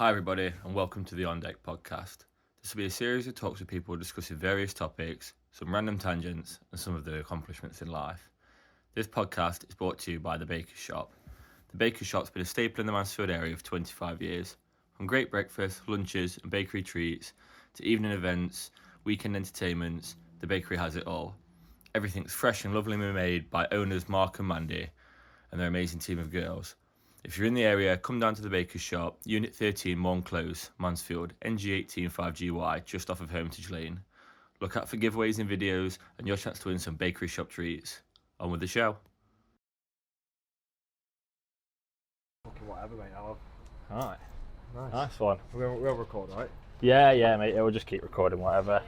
Hi everybody and welcome to the On Deck podcast. This will be a series of talks with people discussing various topics, some random tangents and some of their accomplishments in life. This podcast is brought to you by The Baker's Shop. The Baker's Shop's been a staple in the Mansfield area for 25 years. From great breakfast, lunches and bakery treats to evening events, weekend entertainments, the bakery has it all. Everything's fresh and lovely made by owners Mark and Mandy and their amazing team of girls. If you're in the area, come down to the Baker's Shop, Unit 13, Morn Close, Mansfield, NG18 5GY, just off of Hermitage Lane. Look out for giveaways and videos and your chance to win some bakery shop treats. On with the show. Fucking whatever, mate. Alright, Nice. nice one. We'll record, right? Yeah, mate. We'll just keep recording whatever.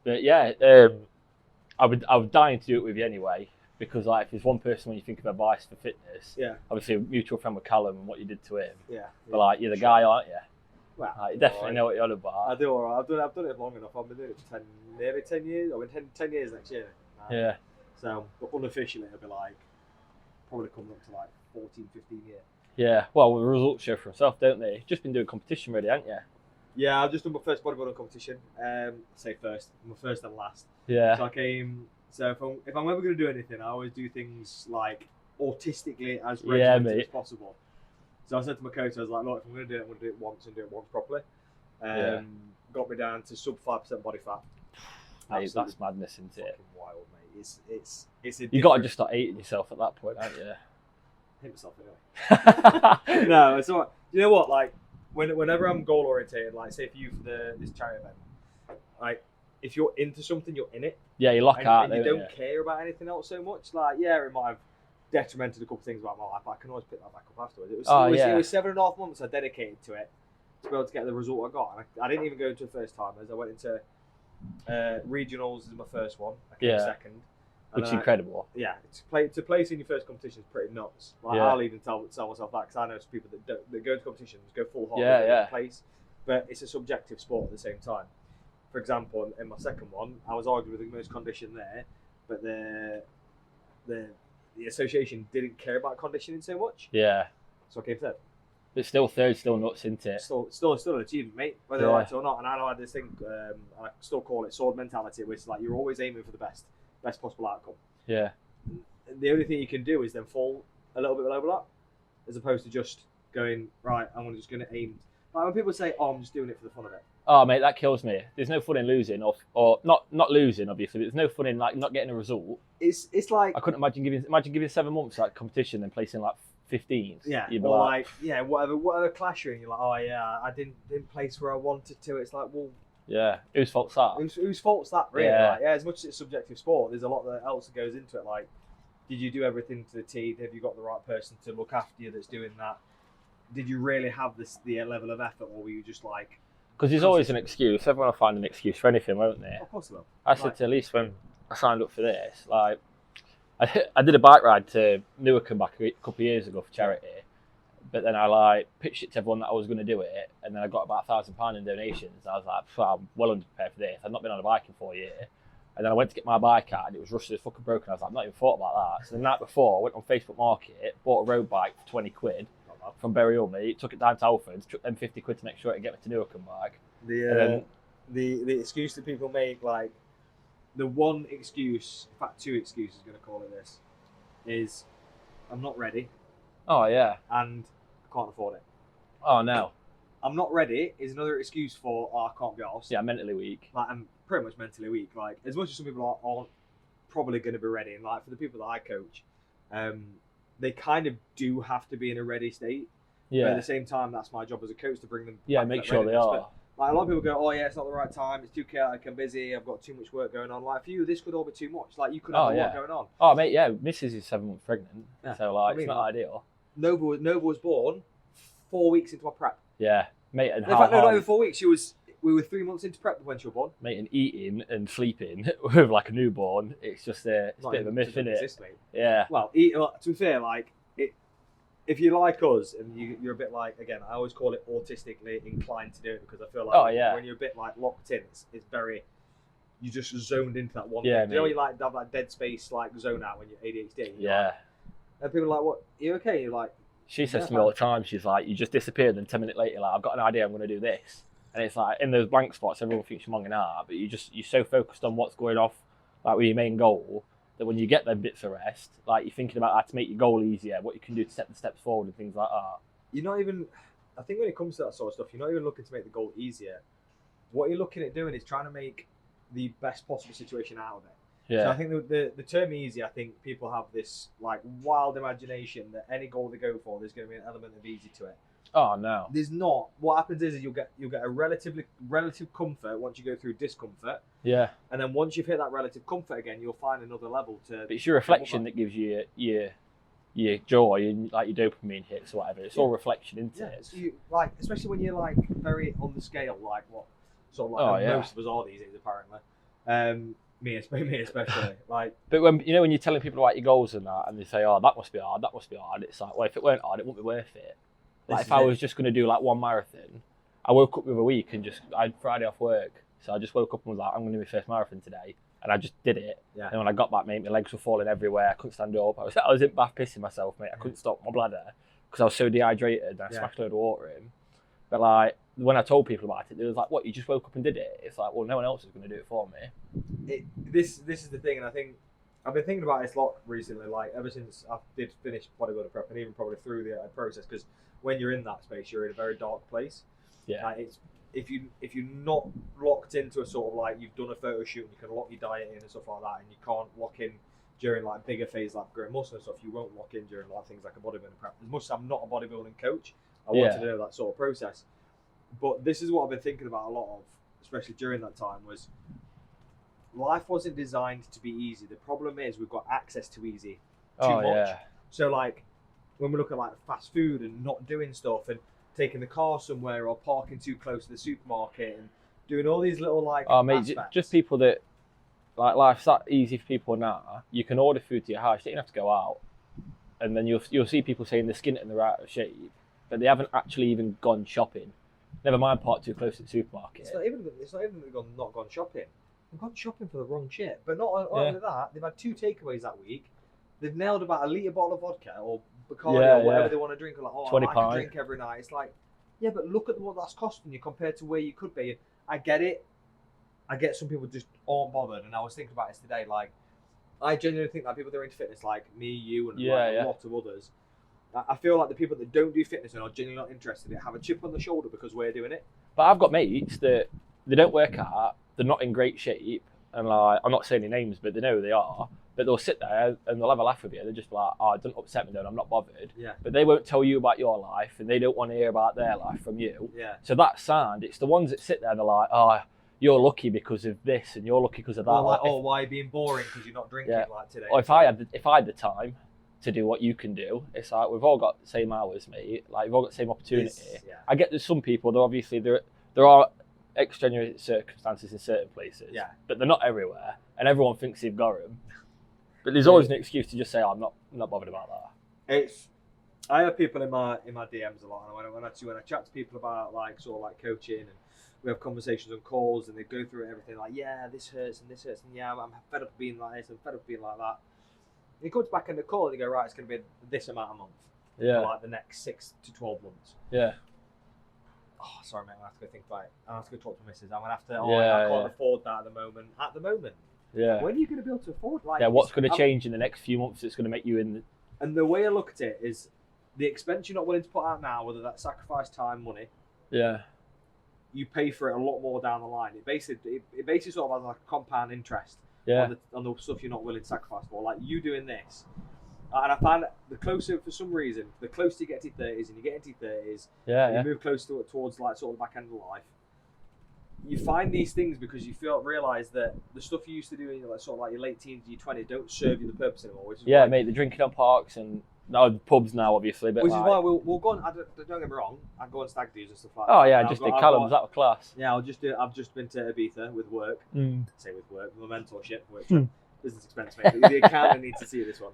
But yeah, I would dying to do it with you anyway, because like if there's one person when you think of advice for fitness, Yeah. obviously a mutual friend with Callum and what you did to him. Yeah. But like you're the guy, aren't you? Well, Like, you definitely know what you're on I about. do alright. I've done it long enough. I've been doing it for nearly 10 years. I've been 10 years next year. Yeah. So, but unofficially, it'll be like probably coming up to like 14, 15 years. Yeah. Well, the results show for themselves, don't they? Just been doing competition really, haven't you? Yeah, I've just done my first bodybuilding competition. I say first, my first and last. Yeah. So I came. So if I'm ever going to do anything, I always do things like autistically as regimented as possible. So I said to my coach, I was like, look, if I'm going to do it, I'm going to do it once and do it once properly. Got me down to sub 5% body fat. Mate, that's madness, isn't it? Fucking wild, mate. It's a You got to just start hating yourself at that point, haven't you? hit myself anyway. No, it's alright. You know what? Like whenever I'm goal orientated, like say for you for this charity event, like if you're into something, you're in it. Yeah, you lock out, and you don't don't care about anything else so much. Like yeah, it might have detrimented a couple of things about my life, but I can always pick that back up afterwards. It was 7.5 months I dedicated to it to be able to get the result I got. And I didn't even go into first timers. I went into regionals as my first one. I came second. Which is incredible. To place in your first competition is pretty nuts. Like, I'll even tell myself that because I know some people that go to competitions go full hard place, but it's a subjective sport at the same time. For example, in my second one, I was arguing with the most condition there, but the association didn't care about conditioning so much. Yeah. So I came third. But still third, still nuts, isn't it? Still an achievement, mate, whether I like it or not. And I know I had this thing, I still call it sword mentality, which is like you're always aiming for the best possible outcome. Yeah. The only thing you can do is then fall a little bit below that, as opposed to just going, right, I'm just going to aim. Like when people say, oh, I'm just doing it for the fun of it. Oh, mate, that kills me. There's no fun in losing, or not losing, obviously, but there's no fun in like not getting a result. It's like I couldn't imagine giving 7 months like competition and placing like 15th. Yeah, You'd be or like whatever clash you're in, you're like, oh yeah, I didn't place where I wanted to. It's like, well, yeah, whose fault's that? Whose fault's that, really? Yeah. Like, as much as it's subjective sport, there's a lot else that goes into it. Like, did you do everything to the T? Have you got the right person to look after you that's doing that? Did you really have the level of effort, or were you just like? Because there's always an excuse. Everyone will find an excuse for anything, won't they? Of course they will. I said to Elise when I signed up for this, like, I did a bike ride to Newark back a couple of years ago for charity, but then I like pitched it to everyone that I was going to do it, and then I got about £1,000 in donations. I was like, I'm well underprepared for this. I've not been on a bike in 4 years. And then I went to get my bike out and it was rusted as fucking broken. I was like, I've not even thought about that. So the night before, I went on Facebook Market, bought a road bike for 20 quid from Bury Ulmy, took it down to Alfred's, took them 50 quid to make sure it get me to Newark and back. The excuse that people make, like the one excuse, in fact 2 excuses, going to call it this, is I'm not ready. Oh yeah. And I can't afford it. Oh no. I'm not ready is another excuse for I can't be arsed. Yeah, mentally weak. Like I'm pretty much mentally weak. Like as much as some people aren't probably going to be ready, and like for the people that I coach, they kind of do have to be in a ready state. Yeah. But at the same time, that's my job as a coach to bring them. Yeah, make sure they are. But, like a lot of people go, oh yeah, it's not the right time. It's too chaotic. I'm busy. I've got too much work going on. Like for you, this could all be too much. Like you could have a lot going on. Oh mate, yeah, Mrs. is 7 months pregnant, so like it's not ideal. Nova was born 4 weeks into our prep. Yeah, mate, and in fact, not even 4 weeks. We were 3 months into prep when she was born. Mate, and eating and sleeping with like a newborn, it's just it's a bit of a myth, isn't it? Yeah. Well, to be fair, like if you're like us and you're a bit like, again, I always call it autistically inclined to do it because I feel like when you're a bit like locked in, it's very, you just zoned into that one thing. You know, you like have that dead space like zone out when you're ADHD. Yeah. And people are like, what, are you okay? You're like, She says to me all the time, she's like, you just disappeared, and 10 minutes later, like, I've got an idea, I'm going to do this. And it's like, in those blank spots, everyone thinks you're monging out, but you're so focused on what's going off, like, with your main goal, that when you get them bits of rest, like, you're thinking about how to make your goal easier, what you can do to set the steps forward and things like that. You're not even, I think when it comes to that sort of stuff, you're not even looking to make the goal easier. What you're looking at doing is trying to make the best possible situation out of it. Yeah. So I think the term easy, I think people have this like wild imagination that any goal they go for, there's going to be an element of easy to it. Oh no. There's not. What happens is you'll get a relative comfort once you go through discomfort. Yeah. And then once you've hit that relative comfort again, you'll find another level to. But it's your reflection that gives you your joy and like your dopamine hits or whatever. It's all reflection, isn't it? So you, like, especially when you're like very on the scale, like what sort of like most of us are these days, apparently. Me especially. Like, but when you're telling people about your goals and that, and they say, "Oh, that must be hard. It's like, well, if it weren't hard, it wouldn't be worth it. Like, if I was just going to do like one marathon, I woke up with a week and I had Friday off work, so I just woke up and was like, I'm going to do my first marathon today, and I just did it. Yeah. And when I got back, mate, my legs were falling everywhere. I couldn't stand up. I was in bath pissing myself, mate. I couldn't stop my bladder because I was so dehydrated. And I smashed a load of water in. But like, when I told people about it, they was like, "What? You just woke up and did it?" It's like, well, no one else is going to do it for me. This is the thing, and I think I've been thinking about this a lot recently. Like ever since I did finish bodybuilder prep, and even probably through the process, because when you're in that space, you're in a very dark place. Yeah. Like it's if you're not locked into a sort of like you've done a photo shoot and you can lock your diet in and stuff like that, and you can't lock in during like bigger phase like growing muscle and stuff, you won't lock in during like things like a bodybuilding prep. As much as I'm not a bodybuilding coach, I wanted to know that sort of process. But this is what I've been thinking about a lot of, especially during that time, was life wasn't designed to be easy. The problem is we've got access to easy too much. Yeah. So like when we look at like fast food and not doing stuff and taking the car somewhere or parking too close to the supermarket and doing all these little like just people that like life's that easy for people now. You can order food to your house, you don't have to go out, and then you'll see people saying they're skint and they're out of shape, but they haven't actually even gone shopping. Never mind park too close to the supermarket. It's not even that they've not gone shopping. They've gone shopping for the wrong shit. But not only that, they've had 2 takeaways that week. They've nailed about a litre bottle of vodka or Bacardi or whatever they want to drink. Like, oh, I can drink every night. It's like, yeah, but look at what that's costing you compared to where you could be. I get it. I get some people just aren't bothered. And I was thinking about this today. Like, I genuinely think that people that are into fitness, like me, you, and a lot of others, I feel like the people that don't do fitness and are genuinely not interested in it have a chip on the shoulder because we're doing it. But I've got mates that they don't work out, they're not in great shape, and like I'm not saying any names, but they know who they are. But they'll sit there and they'll have a laugh with you. They're just like, "Oh, don't upset me, then I'm not bothered." Yeah. But they won't tell you about your life, and they don't want to hear about their life from you. Yeah. So that's sound. It's the ones that sit there and they're like, "Oh, you're lucky because of this, and you're lucky because of that." Or like, why are you being boring because you're not drinking like today? Or if I had the time to do what you can do, it's like we've all got the same hours, mate. Like we've all got the same opportunity. I get there's some people that obviously there are extenuating circumstances in certain places, but they're not everywhere, and everyone thinks they've got them. But there's always an excuse to just say, "Oh, I'm not bothered about that." I have people in my DMs a lot, and when I chat to people about like sort of like coaching, and we have conversations on calls, and they go through everything like, yeah, this hurts, and yeah, I'm fed up being like this, I'm fed up being like that. And he comes back in the call and they go, right, it's going to be this amount a month for like the next 6 to 12 months. Yeah. Oh, sorry, mate, I have to go think about it. I have to go talk to Mrs. I'm going to have to, I can't afford that at the moment. At the moment. Yeah. When are you going to be able to afford? Like, what's going to change in the next few months that's going to make you in? And the way I look at it is the expense you're not willing to put out now, whether that's sacrifice time, money. Yeah. You pay for it a lot more down the line. It basically sort of has like a compound interest on the stuff you're not willing to sacrifice for. Like you doing this. And I find that the closer you get to your 30s and you get into your 30s, you move close towards like sort of the back end of life, you find these things because you realise that the stuff you used to do in your, sort of like your late teens, your 20s don't serve you the purpose anymore. Which is mate, the drinking on parks and pubs now, obviously. But which is why we'll go on. Don't get me wrong, I go on stag do's and stuff like that. Oh yeah, just did Callum's. That was class. Yeah, I've just been to Ibiza with work. Say with work, my mentorship, which business expense, mate. The accountant needs to see this one.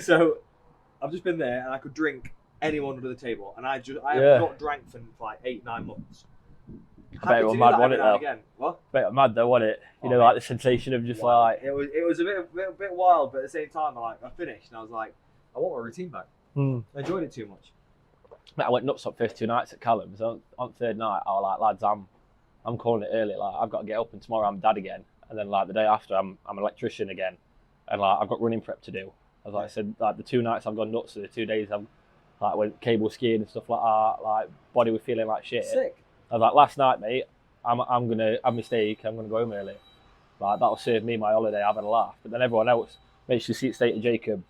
So I've just been there, and I could drink anyone under the table, and I have not drank for like 8-9 months. I bet it was mad, wasn't it? Though. Again. What? Bet it was mad, though, wasn't it? You know, like the sensation of just like it was a bit wild, but at the same time, I finished, and I was like, I want my routine back. I enjoyed it too much. Mate, I went nuts on first 2 nights at Callum's. On third night, I was like, lads, I'm calling it early. Like, I've got to get up, and tomorrow I'm dad again. And then like the day after, I'm an electrician again, and like I've got running prep to do. As I said, like the 2 nights I've gone nuts. So the 2 days I've like went cable skiing and stuff like that. Like body was feeling like shit. Sick. I was like, last night, mate, I'm gonna have a mistake. I'm gonna go home early. Like that'll save me my holiday having a laugh. But then everyone else, mate, you see it state to Jacob.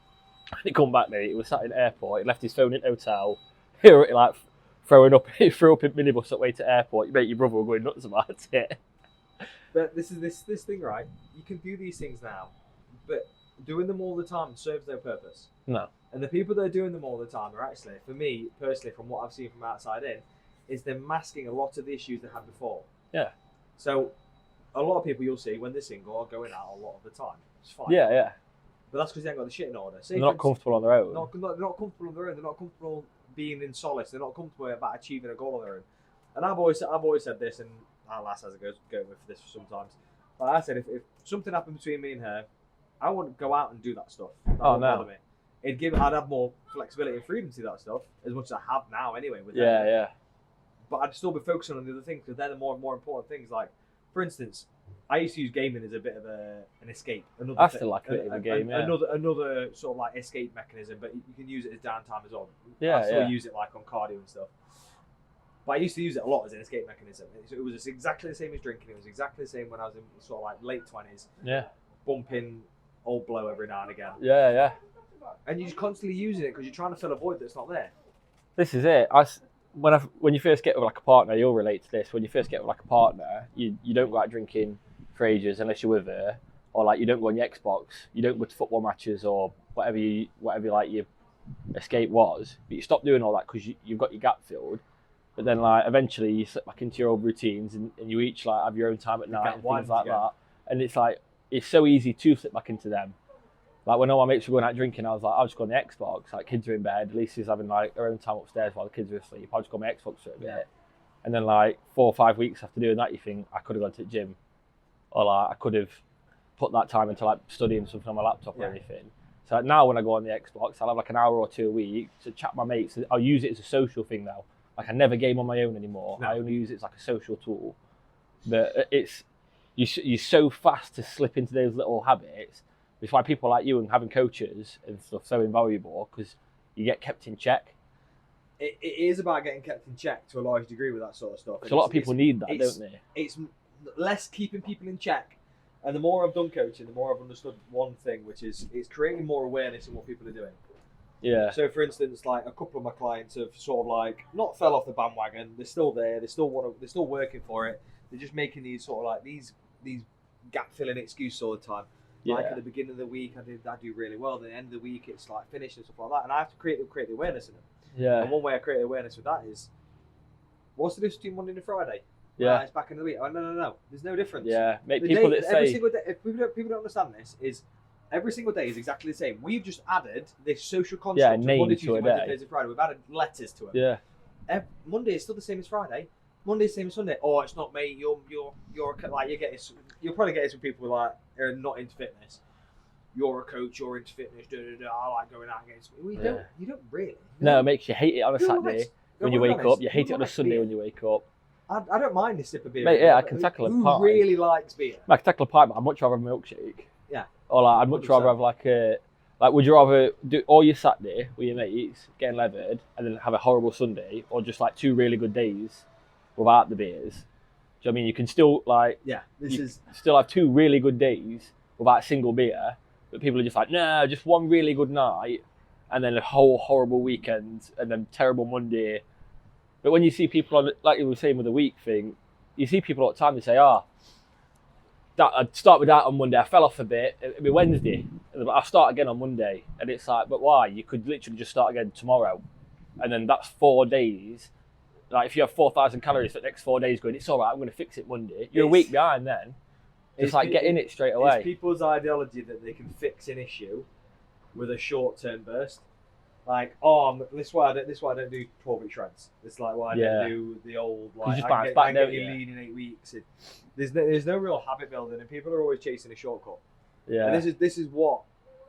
He come back, mate. He was sat in the airport. He left his phone in the hotel. He was like throwing up. He threw up in minibus at way to airport. Mate, your brother were going nuts about it. But this is this thing, right? You can do these things now, but doing them all the time serves no purpose. No. And the people that are doing them all the time are actually, for me personally, from what I've seen from outside in, is they're masking a lot of the issues they had before. Yeah. So, a lot of people you'll see when they're single are going out a lot of the time. It's fine. Yeah, yeah. But that's because they haven't got the shit in order. They're not comfortable on their own. They're not comfortable on their own. They're not comfortable being in solace. They're not comfortable about achieving a goal on their own. And I've always said this, and our lass has a go with this sometimes. But I said, if something happened between me and her, I wouldn't go out and do that stuff. That wouldn't bother me. I'd have more flexibility and freedom to do that stuff, as much as I have now anyway. With Yeah, her. yeah. But I'd still be focusing on the other things because they're the more important things. Like, for instance, I used to use gaming as a bit of an escape. I still like a bit of a game, yeah. Another sort of like escape mechanism, but you can use it as downtime as well. Yeah, I still use it like on cardio and stuff. But I used to use it a lot as an escape mechanism. It was exactly the same as drinking. It was exactly the same when I was in sort of like late 20s. Yeah. Bumping Old Blow every now and again. Yeah, yeah. And you're just constantly using it because you're trying to fill a void that's not there. This is it. When you first get with like a partner, you'll relate to this. When you first get with like a partner, you don't go out drinking for ages unless you're with her, or like you don't go on your Xbox, you don't go to football matches or whatever like your escape was. But you stop doing all that because you've got your gap filled. But then like eventually you slip back into your old routines and you each like have your own time at night and things like that. And it's like it's so easy to slip back into them. Like when all my mates were going out drinking, I was like, I'll just go on the Xbox. Like kids are in bed, Lisa's having like her own time upstairs while the kids are asleep. I'll just go on my Xbox for a bit. Yeah. And then like 4 or 5 weeks after doing that, you think I could have gone to the gym, or like I could have put that time into like studying something on my laptop or anything. So like, now when I go on the Xbox, I'll have like an hour or two a week to chat with my mates. I'll use it as a social thing now. Like I never game on my own anymore. No. I only use it as like a social tool. But you're so fast to slip into those little habits. It's why people like you and having coaches and stuff so invaluable, because you get kept in check. It is about getting kept in check to a large degree with that sort of stuff. So a lot of people need that, don't they? It's less keeping people in check. And the more I've done coaching, the more I've understood one thing, which is it's creating more awareness in what people are doing. Yeah. So for instance, like a couple of my clients have sort of like not fell off the bandwagon. They're still there. They're still working for it. They're just making these sort of like these gap filling excuses all the time. Like at the beginning of the week, I do really well. At the end of the week, it's like finished and stuff like that. And I have to create the awareness in them. Yeah. And one way I create awareness with that is, what's the difference between Monday and Friday? Yeah. It's back in the week. Oh, no. There's no difference. Yeah. People that say every single day, if people don't understand this, is every single day is exactly the same. We've just added this social construct of Monday, Tuesday, Wednesday, Thursday, Friday. We've added letters to it. Yeah. Monday is still the same as Friday. Monday is the same as Sunday. Oh, it's not, mate. You'll probably get this with people who like are not into fitness. You're a coach, you're into fitness, I like going out against me. You don't really. No, it makes you hate it on a Saturday when you wake up. You hate it on a Sunday when you wake up. I don't mind a sip of beer. Mate, yeah, I can tackle a pint. Who really likes beer? I can tackle a pint, but I'd much rather have a milkshake. Yeah. Or like, I'd much rather have like would you rather do all your Saturday with your mates, getting levered, and then have a horrible Sunday, or just like 2 really good days without the beers? Do you know what I mean? You can still like, still have 2 really good days without a single beer. But people are just like, no, just one really good night, and then a whole horrible weekend, and then terrible Monday. But when you see people on, like you were saying with the week thing, you see people all the time. They say, I'd start with that on Monday. I fell off a bit. It'll be Wednesday. I'll start again on Monday. And it's like, but why? You could literally just start again tomorrow, and then that's 4 days. Like if you have 4,000 calories for the next 4 days, going, it's all right. I'm going to fix it Monday. You're a week behind then. It's like get in it straight away. It's people's ideology that they can fix an issue with a short-term burst. Like, this is why I don't do 12-week shreds. It's like why I don't do the old like I can get you lean in 8 weeks. There's no real habit building, and people are always chasing a shortcut. Yeah. And this is what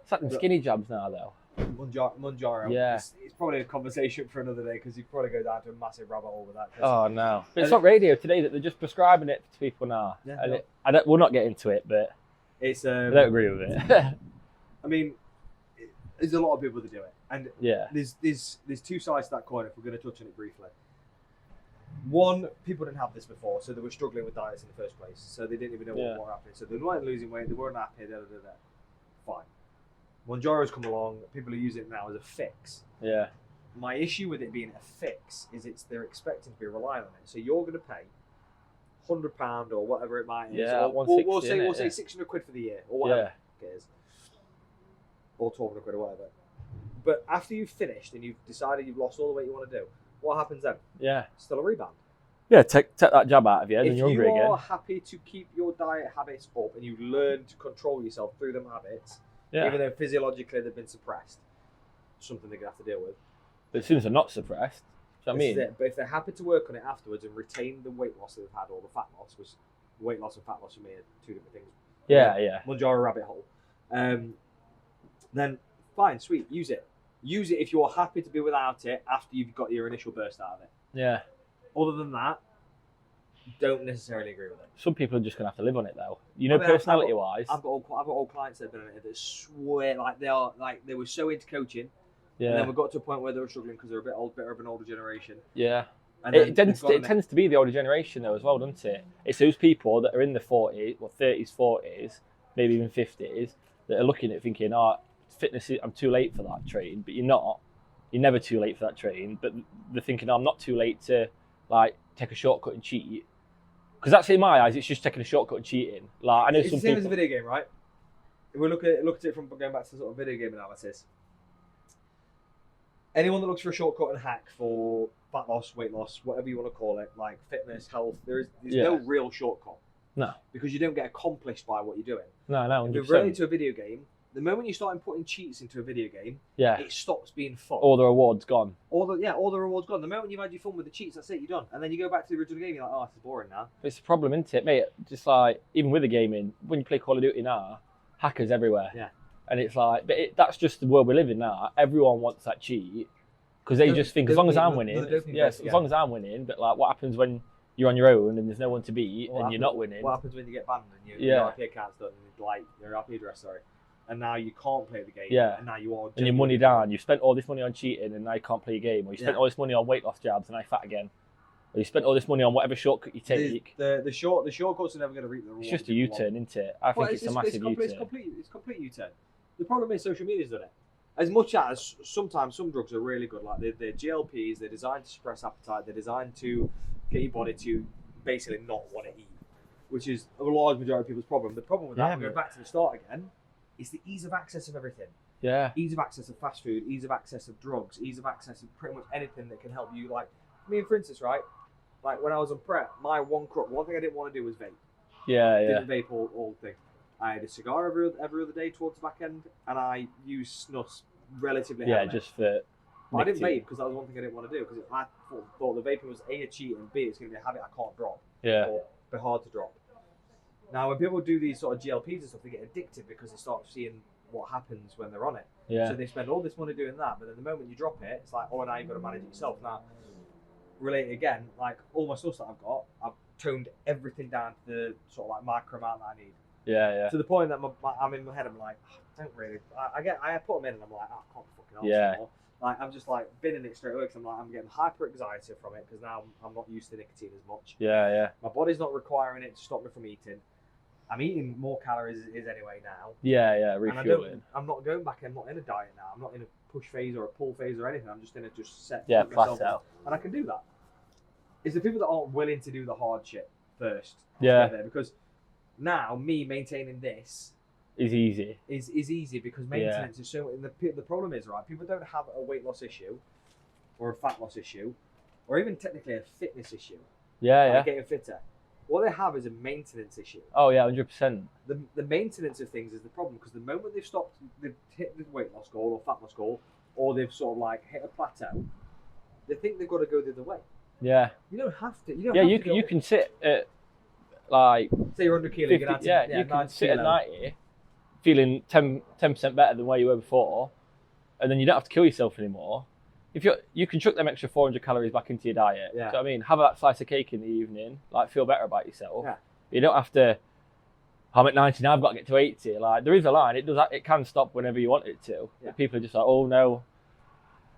it's like them skinny jabs now though. Manjaro. Yeah. It's probably a conversation for another day because you probably go down to a massive rabbit hole with that. Oh no! But it's on radio today that they're just prescribing it to people now. Yeah, And we'll not get into it, but it's. I don't agree with it. I mean, there's a lot of people that do it, and yeah, there's two sides to that coin. If we're going to touch on it briefly, one, people didn't have this before, so they were struggling with diets in the first place, so they didn't even know what happened. So they weren't losing weight, they weren't happy. Fine. Manjaro's come along. People are using it now as a fix. Yeah. My issue with it being a fix is they're expecting to be relying on it. So you're going to pay £100 or whatever it might be. Yeah, or we'll say 600 quid for the year or whatever it is, or 1,200 quid or whatever. But after you've finished and you've decided you've lost all the weight you want to do, what happens then? Yeah. Still a rebound. Yeah, take that jab out of you, and you're hungry again. If you are happy to keep your diet habits up and you learn to control yourself through them habits, even though physiologically they've been suppressed, something they're going to have to deal with. But as soon as they're not suppressed, do you know what I mean? But if they're happy to work on it afterwards and retain the weight loss that they've had or the fat loss, which weight loss and fat loss for me are two different things. Yeah. Manjaro rabbit hole. Then fine, sweet, use it. Use it if you're happy to be without it after you've got your initial burst out of it. Yeah. Other than that, don't necessarily agree with it. Some people are just going to have to live on it though. Personality-wise. I've got old clients that have been on it that swear they were so into coaching. Yeah. And then we got to a point where they were struggling because they're a bit of an older generation. Yeah. And it tends to be the older generation though as well, doesn't it? It's those people that are in the 40s, 30s, 40s, maybe even 50s, that are looking at thinking, fitness, I'm too late for that train, but you're not. You're never too late for that train, but they're thinking, I'm not too late to take a shortcut and cheat. Because that's in my eyes, it's just taking a shortcut and cheating. I know it's the same as a video game, right? If we look at it from going back to sort of video game analysis, anyone that looks for a shortcut and hack for fat loss, weight loss, whatever you want to call it, like fitness, health, there's no real shortcut. No. Because you don't get accomplished by what you're doing. No, 100%. If you're related to a video game, the moment you start putting cheats into a video game, it stops being fun. All the rewards gone. All the rewards gone. The moment you've had your fun with the cheats, that's it, you're done. And then you go back to the original game, you're like, this is boring now. It's a problem, isn't it, mate? Just even with the gaming, when you play Call of Duty now, hackers everywhere. Yeah. And it's that's just the world we live in now. Everyone wants that cheat because they just think as long as I'm winning, as long as I'm winning. But what happens when you're on your own and there's no one to beat and you're not winning? What happens when you get banned and your IP account's done and your IP address, and now you can't play the game. Yeah. And now you are. And your money down. You've spent all this money on cheating and now you can't play a game. Or you spent all this money on weight loss jabs and now you're fat again. Or you spent all this money on whatever shortcut you take. The shortcuts are never going to reap the rewards. It's just a U-turn, isn't it? I think it's a massive U-turn. It's complete U-turn. The problem is social media's done it. As much as sometimes some drugs are really good, like they're GLPs, they're designed to suppress appetite, they're designed to get your body to basically not want to eat, which is a large majority of people's problem. The problem with that, going back to the start again, is the ease of access of everything. Yeah. Ease of access of fast food, ease of access of drugs, ease of access of pretty much anything that can help you. Like, for instance, right? Like when I was on prep, one thing I didn't want to do was vape. Yeah. Didn't vape all thing. I had a cigar every other day towards the back end, and I used snus relatively heavily. Yeah, just for. But I didn't vape because that was one thing I didn't want to do because I thought the vaping was A, a cheat, and B, it's going to be a habit I can't drop. Yeah. Or be hard to drop. Now, when people do these sort of GLPs and stuff, they get addicted because they start seeing what happens when they're on it. Yeah. So they spend all this money doing that, but then the moment you drop it, it's like, now you've got to manage it yourself. Now, related again, like all my stuff that I've got, I've toned everything down to the sort of like micro amount that I need. Yeah. To the point that I'm in my head, I'm like, I don't really. I put them in and I'm like, I can't fucking ask anymore. Like I'm just like binning it straight away because I'm getting hyper anxiety from it because now I'm not used to nicotine as much. Yeah. My body's not requiring it to stop me from eating. I'm eating more calories as it is anyway now. Yeah, refueling. I'm not going back. I'm not in a diet now. I'm not in a push phase or a pull phase or anything. I'm just in a set. Yeah, plateau. And I can do that. It's the people that aren't willing to do the hard shit first. Yeah. There because now me maintaining this is easy. Is easy because maintenance is so. And the problem is people don't have a weight loss issue, or a fat loss issue, or even technically a fitness issue. Yeah. Getting fitter. What they have is a maintenance issue. Oh yeah, 100%. The maintenance of things is the problem because the moment they've hit the weight loss goal or fat loss goal, or they've sort of like hit a plateau, they think they've got to go the other way. Yeah. You don't have to. You can sit at like say you're 100 kilo. 50, you can sit at 90, feeling 10% better than where you were before, and then you don't have to kill yourself anymore. If you can chuck them extra 400 calories back into your diet. Yeah. Do you know what I mean? Have that slice of cake in the evening, like feel better about yourself. Yeah. You don't have to. I'm at 90 now, I've got to get to 80. Like there is a line. It can stop whenever you want it to. Yeah. People are just like, oh no,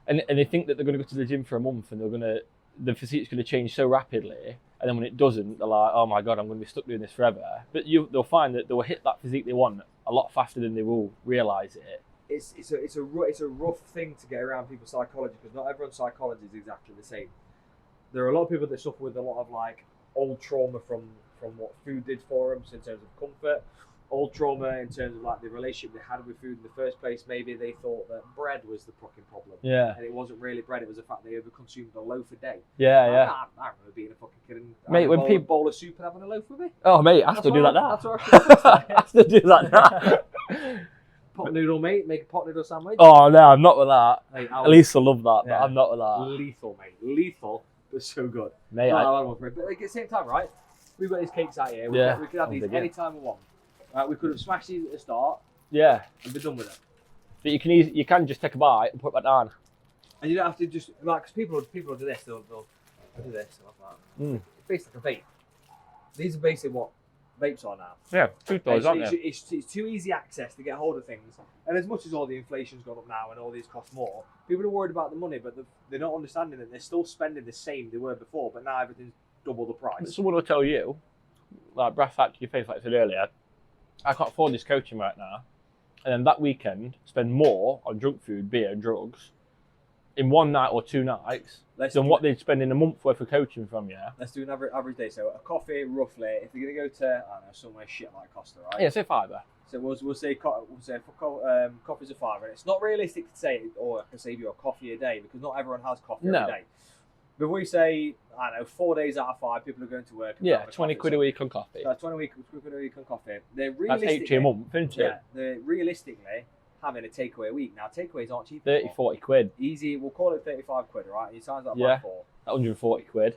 and they think that they're going to go to the gym for a month and the physique's going to change so rapidly, and then when it doesn't, they're like, oh my god, I'm going to be stuck doing this forever. But they'll find that they'll hit that physique they want a lot faster than they will realise it. It's a rough thing to get around people's psychology, because not everyone's psychology is exactly the same. There are a lot of people that suffer with a lot of like old trauma from what food did for them, so in terms of comfort, old trauma in terms of like the relationship they had with food in the first place. Maybe they thought that bread was the fucking problem, and it wasn't really bread. It was the fact they overconsumed a loaf a day. I remember being a fucking kid and mate, when people bowl of soup and having a loaf with me. Oh mate, I still do that now. That's what I still do that now. Pot noodle, mate. Make a pot noodle sandwich. Oh no, I'm not with that. Mate, At least I love that, but I'm not with that. Lethal, mate. Lethal, but so good. Mate, I had one for it. But like, at the same time, right? We've got these cakes out here. We could have these any time we want. We could have smashed these at the start. Yeah. And be done with it. But you can just take a bite and put it back down. And you don't have to just like, because people will do this. They'll do this. They'll have that. It's basically like a vape. These are basically what vapes are now. Yeah, food toys, aren't they? It's too easy access to get hold of things. And as much as all the inflation's gone up now and all these cost more, people are worried about the money, but they're not understanding that they're still spending the same they were before, but now everything's double the price. Someone will tell you, like brass fact to your face, like I said earlier, I can't afford this coaching right now, and then that weekend spend more on junk food, beer, and drugs in one night or 2 nights than what they'd spend in a month worth of coaching from you. Let's do an average day. So a coffee, roughly, if you're gonna go to, I don't know, somewhere shit like Costa, right? Yeah, say $5. So we'll say coffee's a $5, and it's not realistic to say, I can save you a coffee a day, because not everyone has coffee every day. But we say, I don't know, 4 days out of 5, people are going to work. Yeah, 20 quid a week on coffee. So 20 quid a week on coffee. That's 80 a month, isn't it? Yeah, they're realistically having a takeaway a week. Now, takeaways aren't cheap. 30, 40 quid. Easy, we'll call it 35 quid, right? It sounds like by 4. 140 quid.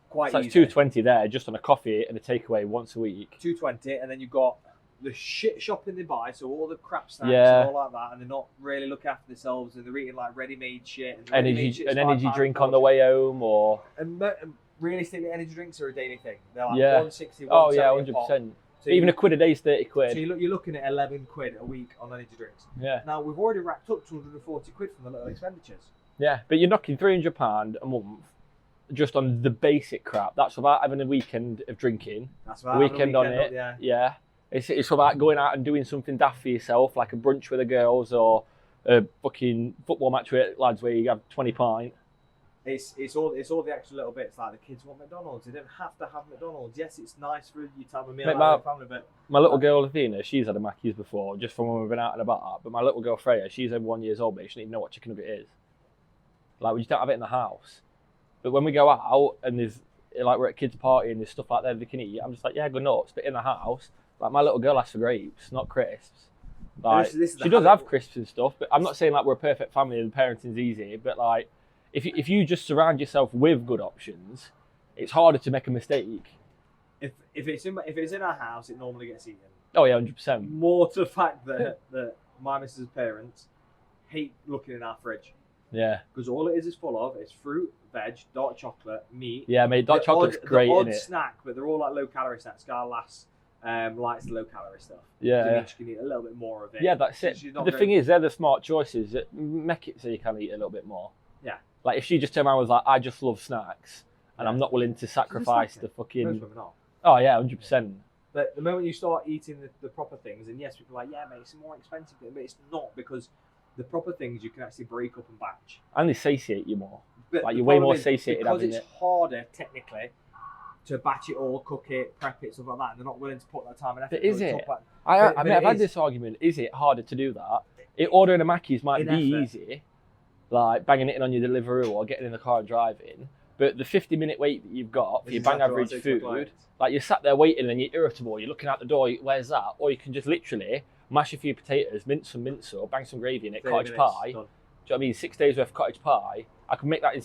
Quite so easy. That's 220 there, just on a coffee and a takeaway once a week. 220, and then you've got the shit shopping they buy, so all the crap snacks and all like that, and they're not really looking after themselves, and they're eating like ready-made shit. And energy drink on the way home, or... And realistically, energy drinks are a daily thing. They're like 160, 170 Oh yeah, 100%. So even a quid a day is 30 quid. So you're looking at 11 quid a week on energy drinks. Yeah. Now, we've already racked up 240 quid from the little expenditures. Yeah, but you're knocking £300 a month just on the basic crap. That's without having a weekend of drinking. That's right. Weekend on it. Yeah. It's about going out and doing something daft for yourself, like a brunch with the girls, or a fucking football match with lads where you have 20 pints. It's all the extra little bits, like the kids want McDonald's. They don't have to have McDonald's. Yes, it's nice for you to have a meal out with family, but my little girl Athena, she's had a Mackey's before, just from when we've been out and about. But my little girl Freya, she's over 1 year old, but she doesn't even know what chicken nugget is. Like, we just don't have it in the house. But when we go out and there's like we're at a kids' party and there's stuff like that they can eat, I'm just like, yeah, go nuts. But in the house, like my little girl asks for grapes, not crisps. Like, she does have crisps and stuff, but I'm not saying like we're a perfect family and parenting's easy, but like if you just surround yourself with good options, it's harder to make a mistake. If it's in our house, it normally gets eaten. Oh yeah, 100%. More to the fact that my missus' parents hate looking in our fridge. Yeah. Because all it is full of is fruit, veg, dark chocolate, meat. Yeah, mate, dark chocolate's great, isn't it? The odd snack, but they're all like low calorie snacks. Scar Lass likes the low calorie stuff. Yeah. She can eat a little bit more of it. Yeah, that's it. The thing is, they're the smart choices that make it so you can eat a little bit more. Yeah. Like if she just turned around and was like, I just love snacks, and I'm not willing to sacrifice the fucking. Most women are. Oh yeah, 100%. But the moment you start eating the proper things, and yes, people are like, yeah, mate, it's more expensive, but it's not, because the proper things you can actually break up and batch. And they satiate you more. But like you're way more satiated because having it's harder technically to batch it all, cook it, prep it, stuff like that. And they're not willing to put that time and effort. But is it? I've had this argument. Is it harder to do that? Ordering a Mackey's might be easy, like banging it in on your Deliveroo or getting in the car and driving. But the 50-minute wait that you've got for your bang average food, like you're sat there waiting and you're irritable, you're looking out the door, where's that? Or you can just literally mash a few potatoes, mince some mince up, bang some gravy in it, cottage pie. Do you know what I mean? 6 days worth of cottage pie. I could make that in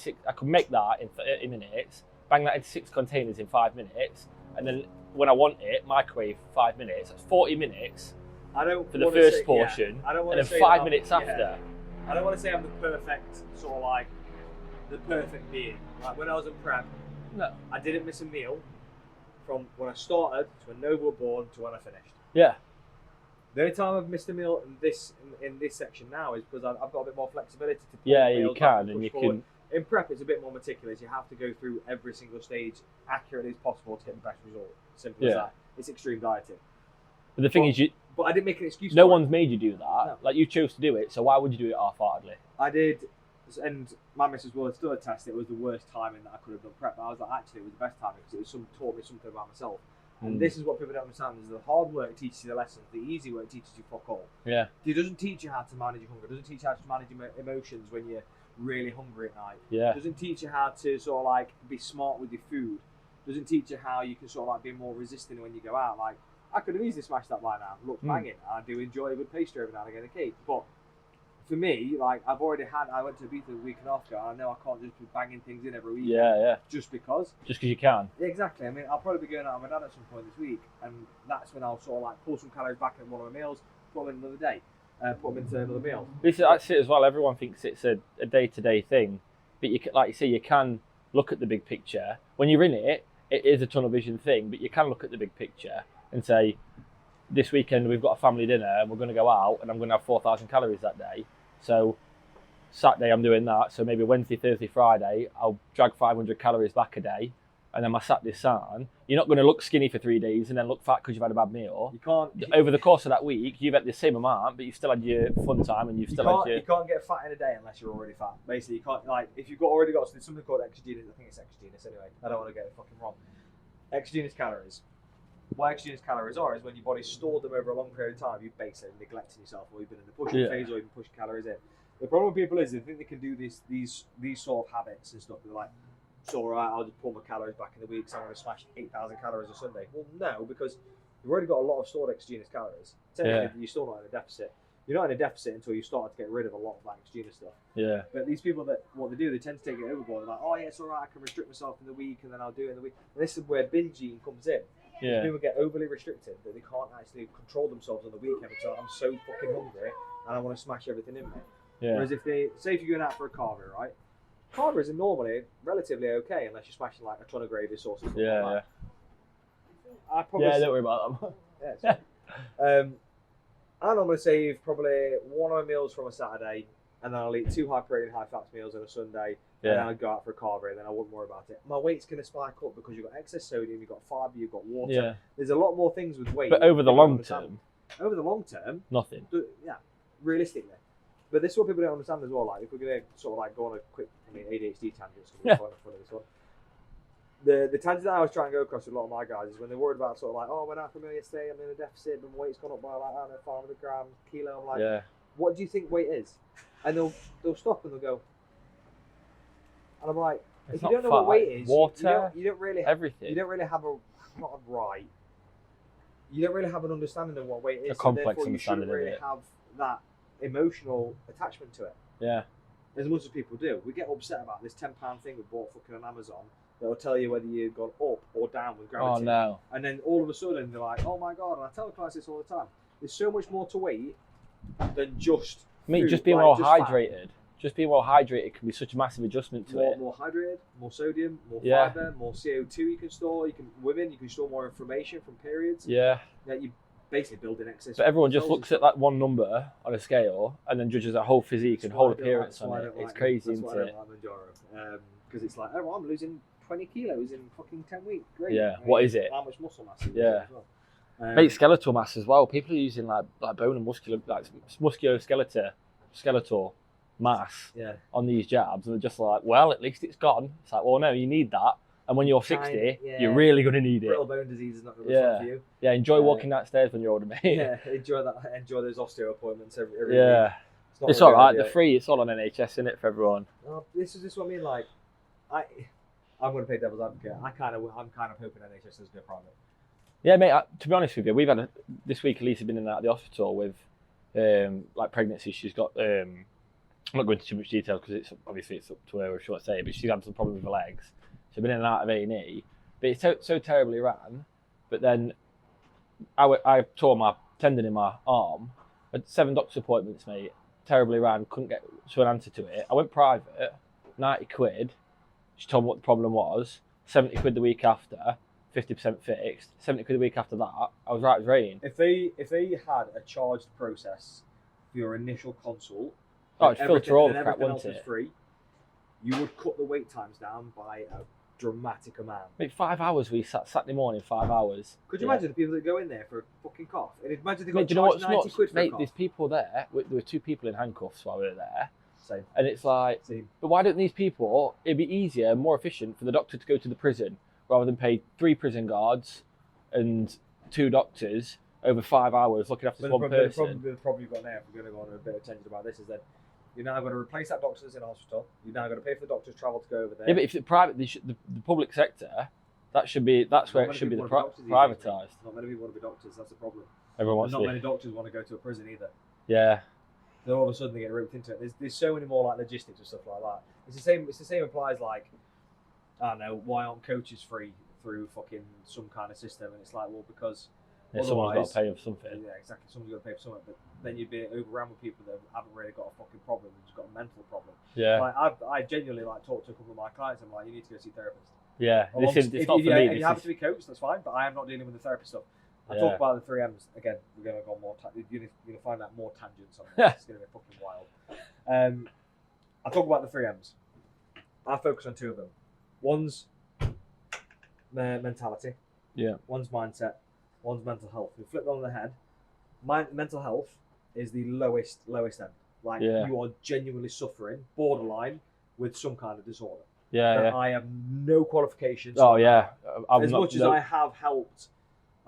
30 minutes, bang that into 6 containers in 5 minutes, and then when I want it, microwave 5 minutes. That's 40 minutes for the first portion, and then 5 minutes after. I don't want to say I'm the perfect sort of like the perfect being. Like when I was in prep, No. I didn't miss a meal from when I started to when Nova were born to when I finished. Yeah. The only time I've missed a meal in this section now is because I've got a bit more flexibility to pull Yeah, meals you back can, and and push you forward. can. In prep, it's a bit more meticulous. You have to go through every single stage accurately as possible to get the best result. Simple as that. It's extreme dieting. But the thing is, but I didn't make an excuse. No for one's it. made you do that. No. Like you chose to do it, so why would you do it half-heartedly? I did, and my missus will still attest it was the worst timing that I could have done prep. But I was like, actually, it was the best timing because it taught me something about myself. And this is what people don't understand: is the hard work teaches you the lessons, the easy work teaches you fuck all. Yeah. It doesn't teach you how to manage your hunger. It doesn't teach you how to manage your emotions when you're really hungry at night. Yeah. It doesn't teach you how to sort of like be smart with your food. It doesn't teach you how you can sort of like be more resistant when you go out. Like I could have easily smashed that by now. Looks banging. I do enjoy a good pastry every now and again, a cake. But for me, like I went to Ibiza a week and a half ago, and I know I can't just be banging things in every week. Yeah. Just because. Just because you can. Yeah, exactly. I mean, I'll probably be going out with my dad at some point this week, and that's when I'll sort of like pull some calories back in one of my meals, put them in another day, put them into another meal. That's it as well. Everyone thinks it's a day-to-day thing, but you like you say, you can look at the big picture. When you're in it, it is a tunnel vision thing, but you can look at the big picture and say, this weekend we've got a family dinner and we're going to go out and I'm going to have 4,000 calories that day. So Saturday I'm doing that. So maybe Wednesday, Thursday, Friday, I'll drag 500 calories back a day. And then my Saturday's on. You're not going to look skinny for 3 days and then look fat because you've had a bad meal. You can't. Over the course of that week, you've had the same amount, but you've still had your fun time and you've still had your... You can't get fat in a day unless you're already fat. Basically, you can't, like, if you've already got something called exogenous, I think it's exogenous anyway. I don't want to get it fucking wrong. Exogenous calories. What exogenous calories are is when your body's stored them over a long period of time, you've basically neglected yourself, or you've been in the pushing phase, or you've been pushing calories in. The problem with people is they think they can do these sort of habits and stuff. They're like, it's all right, I'll just pull my calories back in the week, so I'm going to smash 8,000 calories a Sunday. Well, no, because you've already got a lot of stored exogenous calories. Technically, you're still not in a deficit. You're not in a deficit until you start to get rid of a lot of that exogenous stuff. Yeah. But these people, what they do, they tend to take it overboard. They're like, oh yeah, it's all right, I can restrict myself in the week, and then I'll do it in the week. And this is where binge eating comes in. Yeah. People get overly restricted that they can't actually control themselves on the weekend because I'm so fucking hungry and I want to smash everything in me. Yeah. Whereas if you're going out for a carver, right? Carvers are normally relatively okay unless you're smashing like a ton of gravy sauce or something like that. Don't worry about them. I normally save probably one of my meals from a Saturday, and then I'll eat 2 high protein, high fat meals on a Sunday, and then I'll go out for a carver, and then I wouldn't worry about it. My weight's going to spike up because you've got excess sodium, you've got fibre, you've got water. Yeah. There's a lot more things with weight. But over the long term, nothing. Yeah, realistically. But this is what people don't understand as well. Like, if we're going to sort of like go on a quick, ADHD tangent, it's going to be fun of this one. The tangent that I was trying to go across with a lot of my guys is when they're worried about sort of like, oh, I went out for a meal yesterday, I'm in a deficit, but my weight's gone up by like, I don't know, 500 grams, kilo. I'm like, what do you think weight is? And they'll stop and they'll go, and I'm like, if you don't know what weight is, water, you don't really everything. You don't really have you don't really have an understanding of what weight is. A complex understanding. You shouldn't really of it. have that emotional attachment to it. Yeah. As much as people do. We get upset about this £10 thing we bought fucking on Amazon that'll tell you whether you've gone up or down with gravity. Oh no. And then all of a sudden they're like, oh my god, and I tell the clients this all the time. There's so much more to weight than just food, just being well hydrated. Fat. Just being well hydrated can be such a massive adjustment to it. More hydrated, more sodium, more fibre, more CO2 you can store. You can store more inflammation from periods. Yeah. You basically build an excess. But everyone just looks at that one number on a scale and then judges that whole physique and whole appearance on it. It's crazy, isn't it? That's why I don't like Manjaro. Because it's like, oh, I'm losing 20 kilos in fucking 10 weeks. Great. Yeah. What is it? How much muscle mass is it as well? Mate, skeletal mass as well. People are using like bone and skeletal mass on these jabs, and they're just like, well, at least it's gone. It's like, well, no, you need that. And when you're 60, you're really going to need it. Brittle bone disease is not going to be fun for you. Yeah, enjoy walking downstairs when you're older, mate. Yeah, enjoy that. Enjoy those osteo appointments every week. It's all right. They're free. It's all on NHS, isn't it, for everyone? This is just what I mean. Like, I'm going to play devil's advocate. I'm kind of hoping NHS is go private. Yeah, mate. To be honest with you, we've had this week. Elise has been in and out of the hospital with like pregnancy. She's got. I'm not going into too much detail because it's up to her if she wants to say it, but she's had some problem with her legs. She's been in and out of A&E, but it's so terribly ran. But then I tore my tendon in my arm. I had 7 doctor's appointments, mate. terribly ran, couldn't get to an answer to it. I went private, 90 quid. She told me what the problem was. 70 quid the week after, 50% fixed. 70 quid the week after that, I was right as rain. If they had a charged process for your initial consult, it'd filter all the crap, wouldn't it? Free, you would cut the wait times down by a dramatic amount. Mate, 5 hours we sat Saturday morning, 5 hours. Could you imagine the people that go in there for a fucking cough? And imagine they got Mate, charged 90 quid for a cough. There's people there. There were 2 people in handcuffs while we were there. Same. And it's like, but why don't these people? It'd be easier, more efficient for the doctor to go to the prison rather than pay 3 prison guards and 2 doctors over 5 hours looking after one person. The problem you've got now, if we're going to go on a bit of tangent about this, is that you're now going to replace that doctor that's in a hospital. You're now going to pay for the doctor's travel to go over there. Yeah, but if it's private, the public sector, that's where it should be privatised. Not many people want to be doctors. That's the problem. Everyone wants to be. Not many doctors want to go to a prison either. Yeah. Then all of a sudden they get roped into it. There's so many more like logistics and stuff like that. It's the same applies like, I don't know, why aren't coaches free through fucking some kind of system? And it's like, well, because someone's got to pay for something. Yeah, exactly. Someone's got to pay for something. But then you'd be overrun with people that haven't really got a fucking problem. They've just got a mental problem. Yeah. Like I genuinely like talk to a couple of my clients. I'm like, you need to go see a therapist. Yeah. It's not for me. You have to be coached. That's fine. But I am not dealing with the therapist stuff. I talk about the 3 M's again. We're going to go more. You're going to find out more tangents on this. It's going to be fucking wild. I talk about the 3 M's. I focus on 2 of them. One's mentality. Yeah. One's mindset. One's mental health. We flip them on the head. Mental health is the lowest end. Like you are genuinely suffering, borderline, with some kind of disorder. Yeah. I have no qualifications. Oh yeah. As much as I have helped.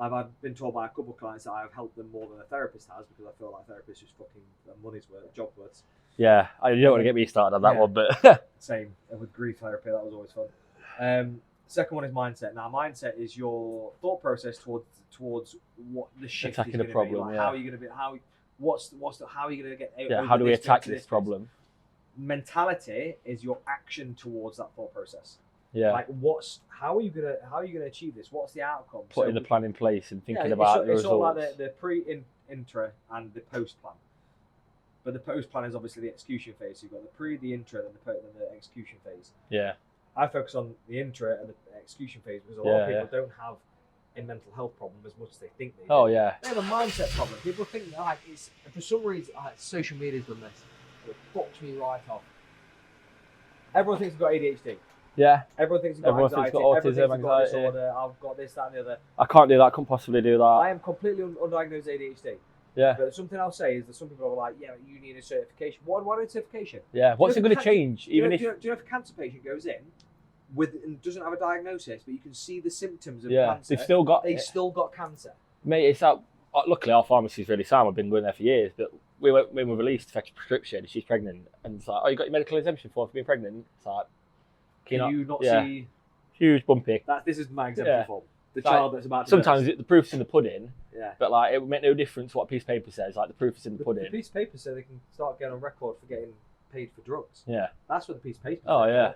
I've been told by a couple of clients that I have helped them more than a therapist has, because I feel like therapists just fucking money's worth, job worth. Yeah, you don't want to get me started on that one, but same. And with grief therapy, that was always fun. Second one is mindset. Now, mindset is your thought process towards what the shift attacking is going the problem. to be. Like, how are you going to be? How are you going to get? Yeah, how do we attack this problem? Mentality is your action towards that thought process. Yeah. Like how are you gonna achieve this? What's the outcome? Putting the plan in place and thinking about the results. It's all like the intra, and the post plan. But the post plan is obviously the execution phase. So you've got the pre, the intra, then the execution phase. Yeah. I focus on the intra and the execution phase because a lot of people don't have a mental health problem as much as they think they do. Oh yeah. They have a mindset problem. People think like it's for some reason social media's done this. It fucks me right off. Everyone thinks they've got ADHD. Yeah. Everyone thinks they've got anxiety. Everyone thinks they've got autism, anxiety. Disorder. I've got this, that, and the other. I can't do that. I couldn't possibly do that. I am completely undiagnosed ADHD. Yeah. But something I'll say is that some people are like, yeah, you need a certification. Why do I need a certification? Yeah. What's it going to change? Do you know if a cancer patient goes in and doesn't have a diagnosis, but you can see the symptoms of cancer? They've still got cancer. Mate, it's out. Luckily, our pharmacy's really sound. I've been going there for years, but when we were released to fetch a prescription, she's pregnant, and it's like, oh, you got your medical exemption form for being pregnant? It's like, can you not see? Huge bumpy. This is my exemption form. The child that's about to sometimes the proof's in the pudding. Yeah. But like, it would make no difference what a piece of paper says. Like, the proof is in the pudding. The piece of paper so they can start getting on record for getting paid for drugs. Yeah. That's what the piece of paper. Oh yeah.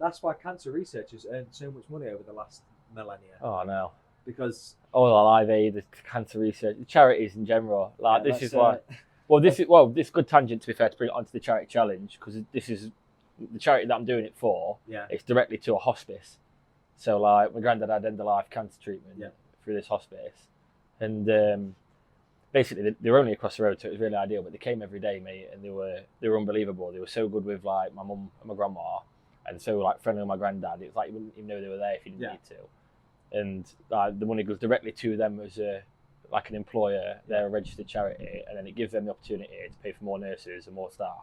That's why cancer researchers earned so much money over the last millennia. Oh no. Because the Live Aid, the cancer research, the charities in general. Like this is why. This is good tangent, to be fair, to bring it onto the charity challenge, because this is the charity that I'm doing it for. Yeah. It's directly to a hospice. So like, my granddad had end-of-life cancer treatment through this hospice, and basically they were only across the road, so it was really ideal. But they came every day, mate, and they were unbelievable. They were so good with like my mum and my grandma, and so like friendly with my granddad. It was like you wouldn't even know they were there if you didn't need to. And the money goes directly to them as like an employer. They're a registered charity, and then it gives them the opportunity to pay for more nurses and more staff.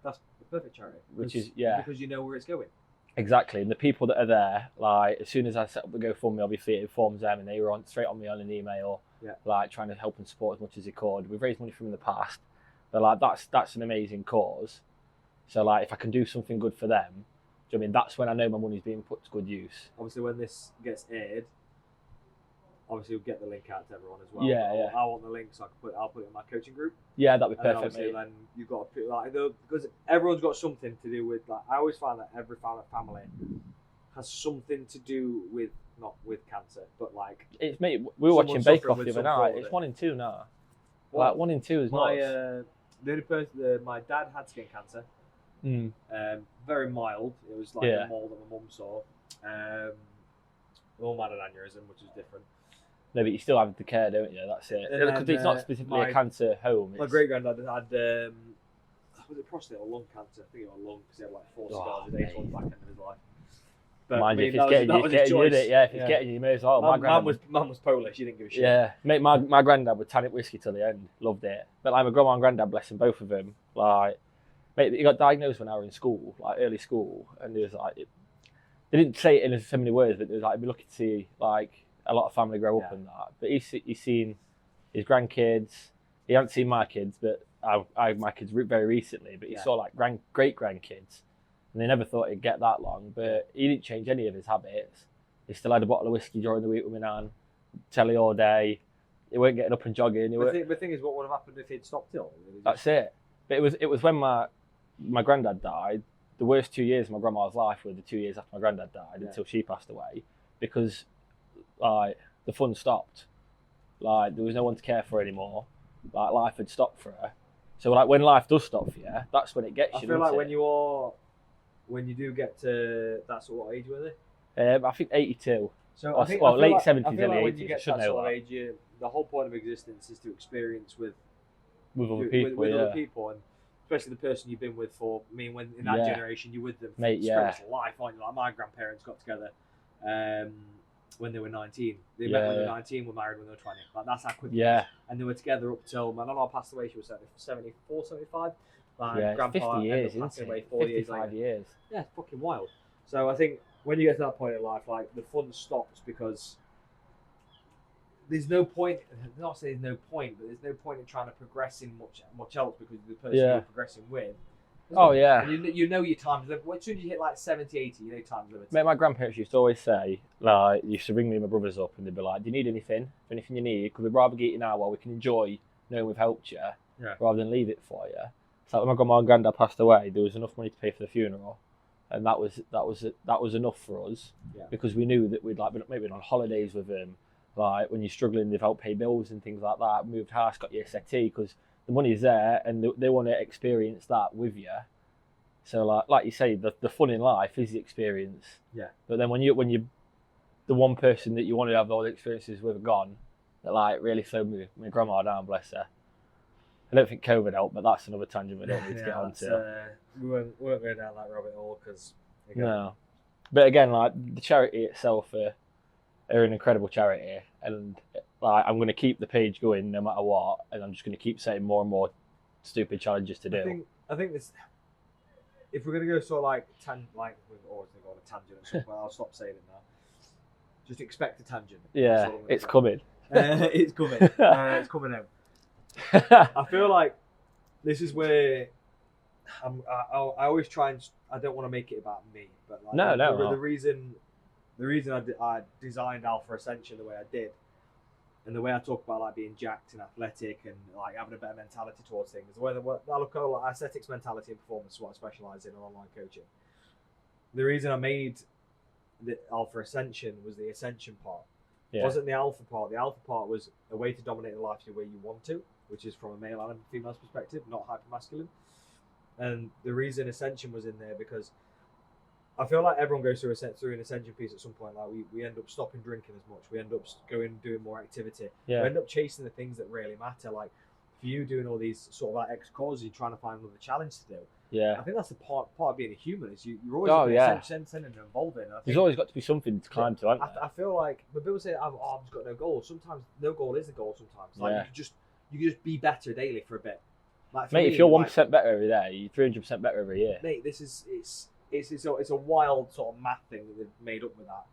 That's the perfect charity. Which is because you know where it's going. Exactly, and the people that are there, like as soon as I set up the GoFundMe, obviously it informs them, and they were straight on me on an email, like trying to help and support as much as they could. We've raised money from in the past, but like that's an amazing cause. So like, if I can do something good for them, do you know what I mean? That's when I know my money's being put to good use. Obviously, when this gets aired, obviously we'll get the link out to everyone as well. Yeah. I want the link, so I'll put it in my coaching group. Yeah, that'd be perfect, mate. Then you've got to put like because everyone's got something to do with. Like, I always find that every family has something to do with, not with cancer, but like it's, mate. We were watching Bake Off the other night. It's 1 in 2 now. Like 1 in 2 is my The only person, my dad had skin cancer. Very mild. It was like a mole that my mum saw. My mum had an aneurysm, which is different. No, but you still have the care, don't you? That's it. Because it's not specifically a cancer home. My great granddad had was it prostate or lung cancer? I think it was lung because he had like 4 cigars a day towards the back end of his life. But mind you, if it's getting you, if it's getting you, you may as well. Mum was Polish. She didn't give a shit. Yeah, mate. My granddad would tan it whiskey till the end. Loved it. But like my grandma and granddad, bless them, both of them. Like, mate, he got diagnosed when I was in school, like early school, and it was like they didn't say it in so many words, but it was like I'd be lucky to see like a lot of family grow up and that. But he's seen his grandkids. He hadn't seen my kids, but I had my kids very recently. But he saw like great grandkids. And they never thought it'd get that long, but he didn't change any of his habits. He still had a bottle of whiskey during the week with me nan, telly all day. He weren't getting up and jogging. The thing is, what would have happened if he'd stopped it all? That's it. But it was when my granddad died. The worst 2 years of my grandma's life were the 2 years after my granddad died until she passed away, because like the fun stopped. Like there was no one to care for anymore. Like life had stopped for her. So like when life does stop for you, that's when it gets you. I feel like when you do get to that sort of age, were they? I think 82. So I think late like, 70s, early 80s. When you get to that sort of age, the whole point of existence is to experience with other people, other people, and especially the person you've been with for. I mean, when in that generation, you're with them for experience of life, aren't you? Like my grandparents got together when they were 19. They met when they were 19, were married when they were 20. Like that's how quick. Yeah. And they were together up till my nana passed away. She was 74, 75. Grandpa 50 years, passing away 4 years later. 55 years. Yeah, it's fucking wild. So I think when you get to that point in life, like the fun stops because there's no point. Not saying there's no point, but there's no point in trying to progress in much else because the person you're progressing with. And you know your time's limit. As soon as you hit like 70, 80, you know time's limited. Mate, my grandparents used to always say, like, used to ring me and my brothers up and they'd be like, do you need anything? Anything you need? Because we'd rather get you now while we can enjoy knowing we've helped you rather than leave it for you. So when my grandma and granddad passed away, there was enough money to pay for the funeral, and that was enough for us because we knew that we'd like maybe been on holidays with them. Like when you're struggling, they've helped pay bills and things like that. Moved house, got your settee because the money's there, and they want to experience that with you. So like you say, the fun in life is the experience. Yeah. But then when you the one person that you want to have all the experiences with are gone, that like really slowed my grandma down, bless her. I don't think COVID helped, but that's another tangent we don't need to get onto. We won't go down that rabbit hole because no. But again, like the charity itself are an incredible charity, and like I'm going to keep the page going no matter what, and I'm just going to keep setting more and more stupid challenges to do. I think this. If we're going to go sort of like we're always going to go on a tangent at some point. I'll stop saying it now. Just expect a tangent. Yeah, it's coming. It's coming. It's coming out. I feel like this is where I always try and I don't want to make it about me, but like the reason I designed Alpha Ascension the way I did, and the way I talk about like being jacked and athletic and like having a better mentality towards things, the way that I look at like aesthetics, mentality, and performance is what I specialize in online coaching. The reason I made the Alpha Ascension was the Ascension part. It wasn't the Alpha part. The Alpha part was a way to dominate the life the way you want to, which is from a male and a female's perspective, not hypermasculine. And the reason Ascension was in there because I feel like everyone goes through an Ascension piece at some point. Like we end up stopping drinking as much. We end up going and doing more activity. We end up chasing the things that really matter. Like for you doing all these sort of like extra causes, you're trying to find another challenge to do. Yeah, I think that's the part of being a human is you're always Ascension and evolving. There's always got to be something to climb to, hasn't there? I feel like when people say, I've just got no goal, sometimes no goal is the goal sometimes. Like you can just be better daily for a bit. Like mate, if you're 1% better every day, you're 300% better every year. Mate, it's a wild sort of math thing that they've made up with that.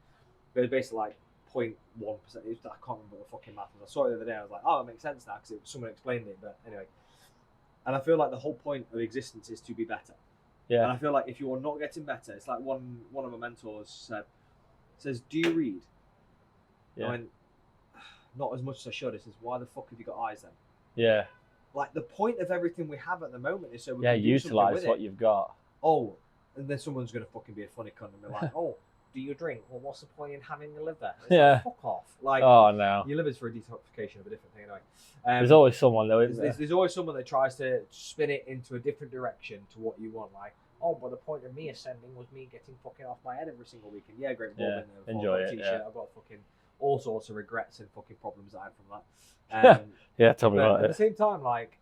But it's basically like 0.1%. I can't remember what the fucking math was. I saw it the other day. I was like, oh, it makes sense now because someone explained it. But anyway, and I feel like the whole point of existence is to be better. Yeah. And I feel like if you're not getting better, it's like one of my mentors says, do you read? Yeah. I went, not as much as I should. It says, why the fuck have you got eyes then? Yeah. Like the point of everything we have at the moment is so we can utilize what you've got. Oh, and then someone's gonna fucking be a funny cunt and be like, oh, do you drink? Well, what's the point in having a liver? It's Yeah. like, fuck off. Like, oh no. your liver's for a detoxification of a different thing anyway. There's always someone though, isn't there? There's always someone that tries to spin it into a different direction to what you want. Like, oh, but the point of me ascending was me getting fucking off my head every single weekend. Yeah, great. Yeah, enjoy it. Yeah. I've got fucking all sorts of regrets and fucking problems I had from that. Yeah, tell me about at it. the same time, like,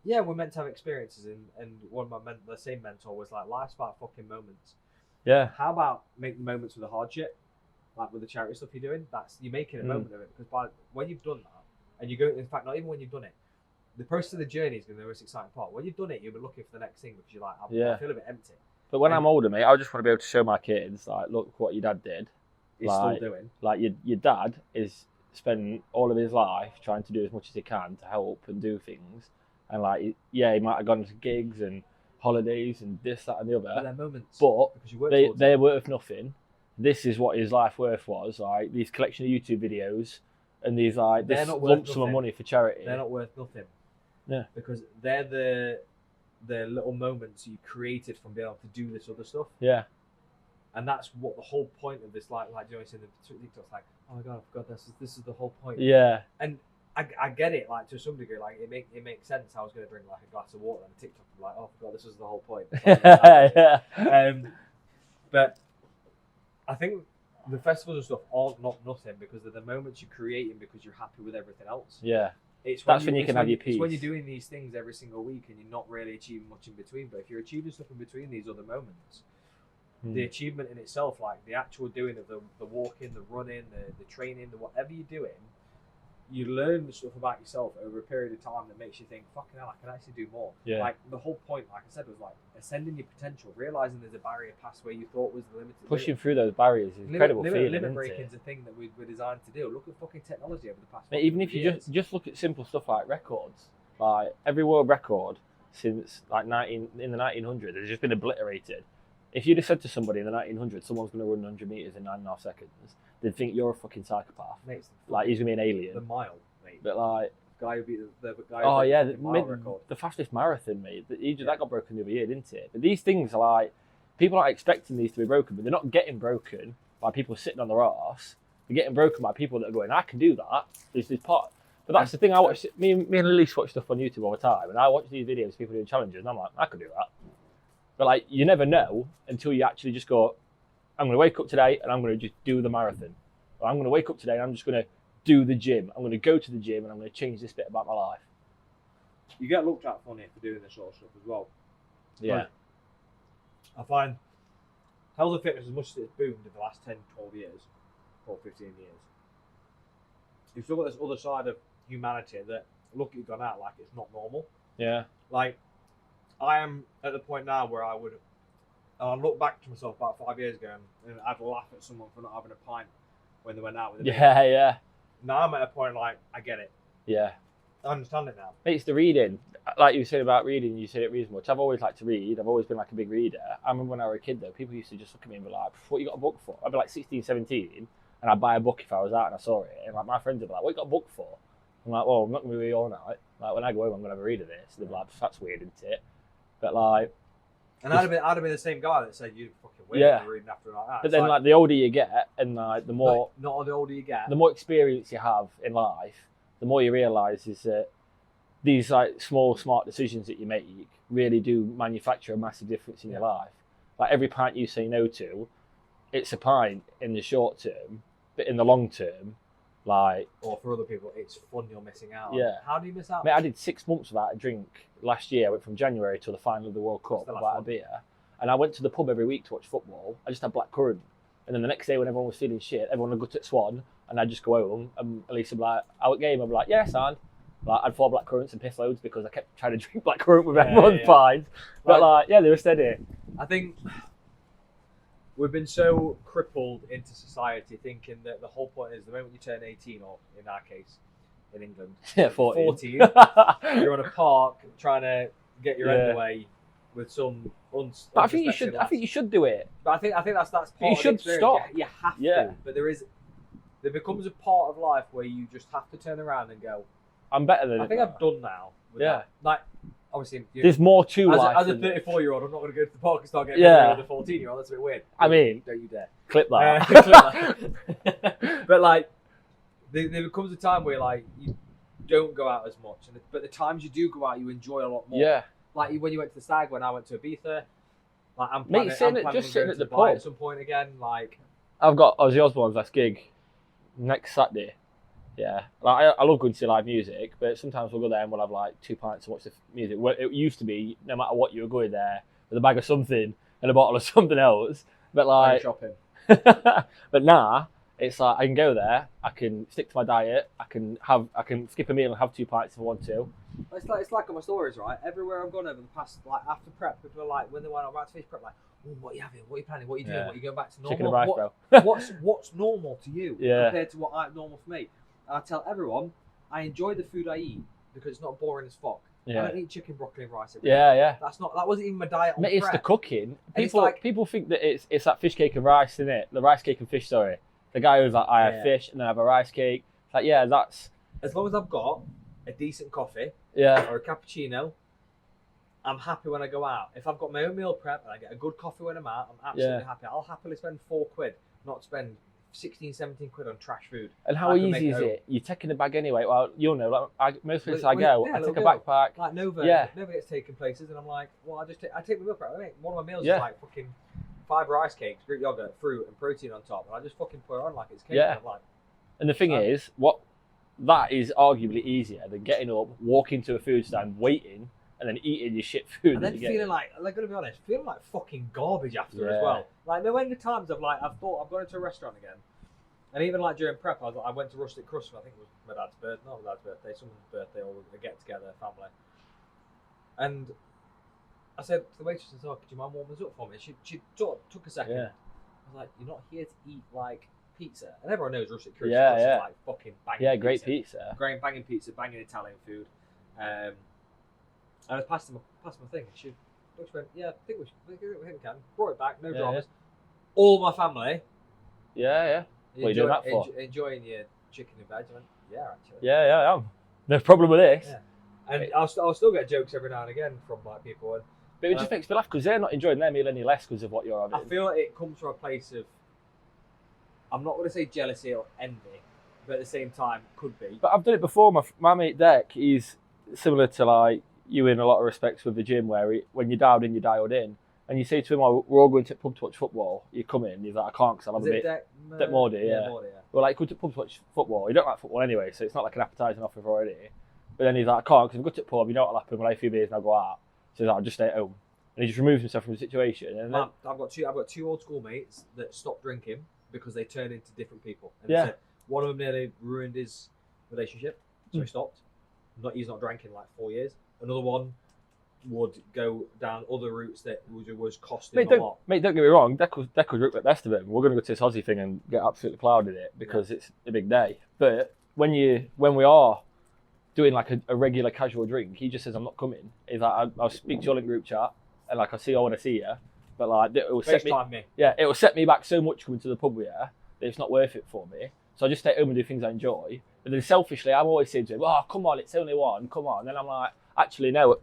yeah, we're meant to have experiences, and one of the same mentor was like, life's about fucking moments. Yeah. How about make the moments with the hardship, like with the charity stuff you're doing? You're making a moment of it, because when you've done that, and you go, in fact, not even when you've done it, the process of the journey is going to be the most exciting part. When you've done it, you'll be looking for the next thing because you're like, I feel a bit empty. But when I'm older, mate, I just want to be able to show my kids, like, look what your dad did. He's still doing. Like, your dad is spending all of his life trying to do as much as he can to help and do things. And, like, yeah, he might have gone to gigs and holidays and this, that, and the other. But they're moments. But because they're worth nothing. This is what his life worth was, like, these collection of YouTube videos and these, like, this lump sum of money for charity. They're not worth nothing. Yeah. Because they're the little moments you created from being able to do this other stuff. Yeah. And that's what the whole point of this, like you know, in the TikTok's like, oh my god, I forgot this is the whole point. Yeah. And I get it, like, to some degree, like, it makes sense. I was going to drink, like, a glass of water, and a TikTok was like, oh, I forgot this was the whole point. Yeah. But I think the festivals and stuff aren't not nothing, because they're the moments you're creating because you're happy with everything else. Yeah. That's when you can have your peace. It's when you're doing these things every single week and you're not really achieving much in between. But if you're achieving stuff in between these other moments, the achievement in itself, like the actual doing of the walking, the running, the training, the whatever you're doing, you learn the stuff about yourself over a period of time that makes you think, fucking hell, I can actually do more. Yeah. Like, the whole point, like I said, was like ascending your potential, realizing there's a barrier past where you thought was the limited. Pushing through those barriers is incredible feeling, limit isn't breaking it? is a thing that we're designed to do. Look at fucking technology over the past. Mate, even if you just look at simple stuff like records, like every world record since like in the 1900s has just been obliterated. If you'd have said to somebody in the 1900s, someone's going to run 100 meters in 9.5 seconds, they'd think you're a fucking psychopath. Mate, like, he's going to be an alien. The mile, mate. But like, the guy who beat the guy. Oh yeah, record. The fastest marathon, mate. That got broken the other year, didn't it? But these things are like, people are expecting these to be broken, but they're not getting broken by people sitting on their arse. They're getting broken by people that are going, I can do that. There's this part. But that's the thing. I watch. Me and Lily watch stuff on YouTube all the time, and I watch these videos of people doing challenges, and I'm like, I could do that. But like, you never know until you actually just go, I'm going to wake up today and I'm going to just do the marathon. Or I'm going to wake up today and I'm just going to do the gym. I'm going to go to the gym and I'm going to change this bit about my life. You get looked at funny for doing this sort of stuff as well. Yeah. Like, I find health and fitness, as much as it's boomed in the last 10, 12 years, or 15 years, you've still got this other side of humanity that look at you gone out like it's not normal. Yeah. Like, I am at the point now where I look back to myself about 5 years ago and I'd laugh at someone for not having a pint when they went out with a Yeah. Now I'm at a point like, I get it. Yeah. I understand it now. It's the reading. Like you said about reading, you said it reasonable, which I've always liked to read. I've always been like a big reader. I remember when I was a kid though, people used to just look at me and be like, what you got a book for? I'd be like 16, 17 and I'd buy a book if I was out and I saw it. And like my friends would be like, what you got a book for? I'm like, well, I'm not going to read all night. Like when I go home, I'm going to have a read of this. They'd be like, that's weird, isn't it? But like... And I'd have been the same guy that said, you fucking weird for reading after like that. But then like the older you get and like the more... Not the older you get. The more experience you have in life, the more you realise is that these like small, smart decisions that you make really do manufacture a massive difference in your life. Like every pint you say no to, it's a pint in the short term, but in the long term, like... Or for other people, it's fun you're missing out on. Yeah. How do you miss out? Mate, I did 6 months without a drink last year. I went from January to the final of the World Cup without a beer. And I went to the pub every week to watch football. I just had blackcurrant. And then the next day when everyone was feeling shit, everyone would go to Swan and I'd just go home and Elisa would be like, out game, I'd be like, yes, and like, I'd 4 blackcurrants and piss loads because I kept trying to drink blackcurrant with everyone's pints. But like, yeah, they were steady. I think we've been so crippled into society thinking that the whole point is the moment you turn 18, or in our case, in England, 14 you're on a park trying to get your end away with some But I think you should do it. But I think that's part you of should the experience. stop. You have to. But there becomes a part of life where you just have to turn around and go, I'm better than I think I've done now. With that. Like, obviously, there's more to life. As a 34-year-old, I'm not going to go to the park and start getting with a 14-year-old. That's a bit weird. I mean, don't you dare clip that. Clip that. But like, there becomes a time where like you don't go out as much, but the times you do go out, you enjoy a lot more. Yeah. Like when you went to the stag, when I went to Ibiza, like I'm Mate, planning on sitting going at to the Dubai pub at some point again. Like, I've got Ozzy Osbourne's last gig next Saturday. Yeah, like I love going to see live music, but sometimes we'll go there and we'll have like 2 pints and watch the music. It used to be no matter what you were going there with a bag of something and a bottle of something else. But like shopping. but nah, it's like I can go there, I can stick to my diet, I can skip a meal and have 2 pints if I want to. It's like on my stories, right? Everywhere I've gone over the past, like after prep, people are like, when they went out about to finish prep, like, oh, what are you having? What are you planning? What are you doing? What are you going back to normal? Chicken and rice, bro. what's normal to you compared to what normal for me? And I tell everyone, I enjoy the food I eat because it's not boring as fuck. Yeah. I don't eat chicken, broccoli, and rice every day. Yeah. That wasn't even my diet on Mate, it's prep. the cooking. And People think that it's that fish cake and rice, isn't it? The rice cake and fish, sorry. The guy who's like, I have fish and then I have a rice cake. It's like, yeah, that's... As long as I've got a decent coffee or a cappuccino, I'm happy when I go out. If I've got my own meal prep and I get a good coffee when I'm out, I'm absolutely happy. I'll happily spend £4, not spend 16, 17 quid on trash food. And how easy is it? You're taking a bag anyway. Well, you'll know. Like most places I go, I take a backpack. Like Nova gets taken places, and I'm like, well, I take my meal prep. One of my meals is like fucking 5 rice cakes, Greek yogurt, fruit, and protein on top, and I just fucking put it on like it's cake. Yeah. And the thing is, that is arguably easier than getting up, walking to a food stand, waiting, and then eating your shit food. And then feeling like gonna be honest, feeling like fucking garbage after as well. Like no end of times I've thought I've gone into a restaurant again, and even like during prep, I went to Rustic Crust. I think it was my dad's birthday, not my dad's birthday, someone's birthday, or a get together, family. And I said to the waitress, "Oh, could you mind warming this up for me?" She sort of took a second. Yeah. I was like, "You're not here to eat like pizza," and everyone knows Rustic Crust. Yeah. Is like fucking banging. Yeah, great pizza. Great banging pizza, banging Italian food. And I passed my thing. And she went, "Yeah, I think we can." Brought it back, no dramas. All my family. Yeah. What are you doing that for? Enjoying your chicken and veg. I went, yeah, actually. Yeah, I am. No problem with this. Yeah. And I'll still get jokes every now and again from like people. But it just makes me laugh because they're not enjoying their meal any less because of what you're having. I feel like it comes from a place of, I'm not going to say jealousy or envy, but at the same time, could be. But I've done it before. My mate Deck, he's similar to like you in a lot of respects with the gym, where when you're dialed in, you're dialed in. And you say to him, "Oh, we're all going to pub to watch football. You come in." He's like, "I can't because I'll have a bit." Deck Mordy, yeah. Well, like, go to pub to watch football. You don't like football anyway, so it's not like an appetising offer already. But then he's like, "I can't because we've got to the pub. You know what'll happen? We'll have a few beers and I'll go out." So he's like, "I'll just stay at home." And he just removes himself from the situation. And then, I've got two old school mates that stopped drinking because they turned into different people. And yeah. Said one of them nearly ruined his relationship, so he stopped. He's not drank in like 4 years. Another one would go down other routes that was costing a lot. Mate, don't get me wrong, Deck would drink the best of him. We're going to go to this Aussie thing and get absolutely clouded it because it's a big day. But when we are doing like a regular casual drink, he just says, "I'm not coming." He's like, "I'll speak to you all in group chat and like I'll see you when I see you." But like it will set me. Yeah, it will set me back so much coming to the pub with you that it's not worth it for me. So I just stay home and do things I enjoy. But then selfishly, I'm always saying to him, "Oh, come on, it's only one, come on." And then I'm like, actually, no,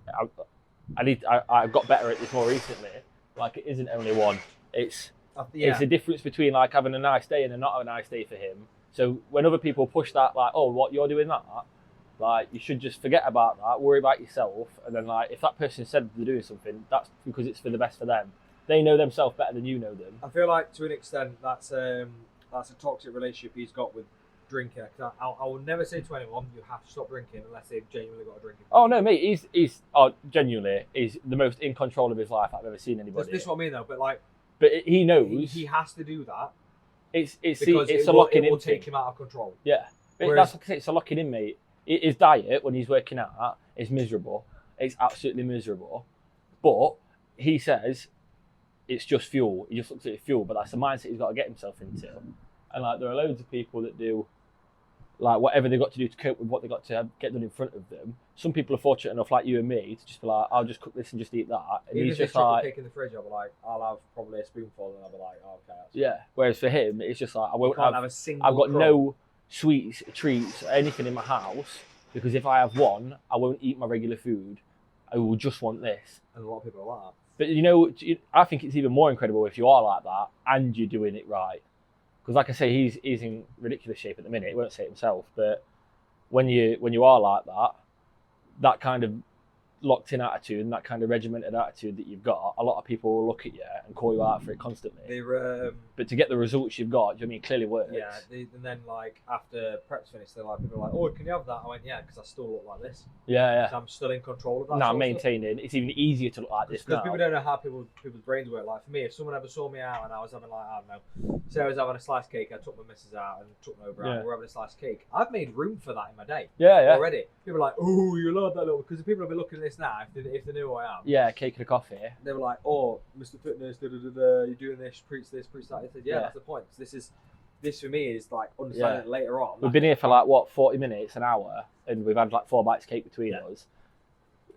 I got better at this more recently. Like, it isn't only one. It's the difference between like having a nice day and not a nice day for him. So when other people push that, like, "Oh, what, you're doing that?" Like, you should just forget about that, worry about yourself, and then like if that person said they're doing something, that's because it's for the best for them. They know themselves better than you know them. I feel like to an extent that's a toxic relationship he's got with drinking. I will never say to anyone you have to stop drinking unless they've genuinely got a drinking problem. Oh no, mate, he's genuinely is the most in control of his life I've ever seen anybody. This is what I mean though, but he knows he has to do that. It's a locking in. It will take him out of control. Yeah, that's like I say, it's a locking in, mate. His diet when he's working out is miserable. It's absolutely miserable. But he says it's just fuel. He just looks at it as fuel, but that's the mindset he's got to get himself into. And like there are loads of people that do like whatever they've got to do to cope with what they've got to get done in front of them. Some people are fortunate enough, like you and me, to just be like, "I'll just cook this and just eat that." And even he's if just chocolate like, cake in the fridge, I'll be like, "I'll have probably a spoonful," and I'll be like, "Oh, okay." Yeah. Whereas for him, it's just like I won't have a single. I've got no sweets, treats, or anything in my house because if I have one, I won't eat my regular food. who will just want this. And a lot of people are like that. But you know, I think it's even more incredible if you are like that and you're doing it right. Because like I say, he's in ridiculous shape at the minute. He won't say it himself, but when you are like that, that kind of locked in attitude and that kind of regimented attitude that you've got, a lot of people will look at you and call you out for it constantly. But to get the results you've got, do you know what I mean, it clearly works. Yeah, and then like after prep's finished, they're like, people are like, "Oh, can you have that?" I went, "Yeah, because I still look like this." Yeah. So I'm still in control of that. No, I'm maintaining. It's even easier to look like this now. Because people don't know how people's brains work. Like for me, if someone ever saw me out and I was having like, I don't know, say I was having a sliced cake, I took my missus out and took my over out, we're having a sliced cake. I've made room for that in my day. Yeah. Already. People are like, "Oh, you love that little," because the people will be looking at this now if they knew who I am. Yeah, cake and a coffee. They were like, "Oh, Mr. Fitness, you're doing this, preach that." I said, "Yeah, that's the point. This for me is like understanding it later on." We've been here for like 40 minutes, an hour, and we've had like 4 bites of cake between us.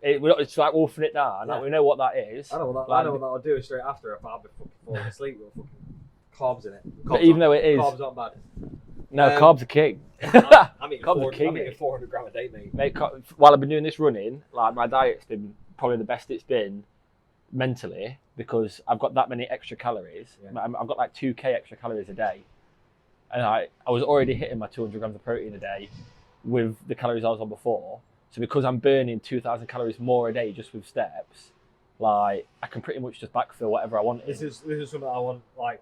It's like wolfing it down. Like, we know what that is. I know what that'll do straight after if I've been fucking falling asleep with fucking carbs in it. But even though it is, carbs aren't bad. No, carbs are king. I'm eating 400 gram a day, mate. While I've been doing this running, like my diet's been probably the best it's been mentally, because I've got that many extra calories. Yeah. I've got like 2k extra calories a day, and I was already hitting my 200 grams of protein a day with the calories I was on before. So because I'm burning 2,000 calories more a day just with steps, like I can pretty much just backfill whatever I want. This is something I want. Like,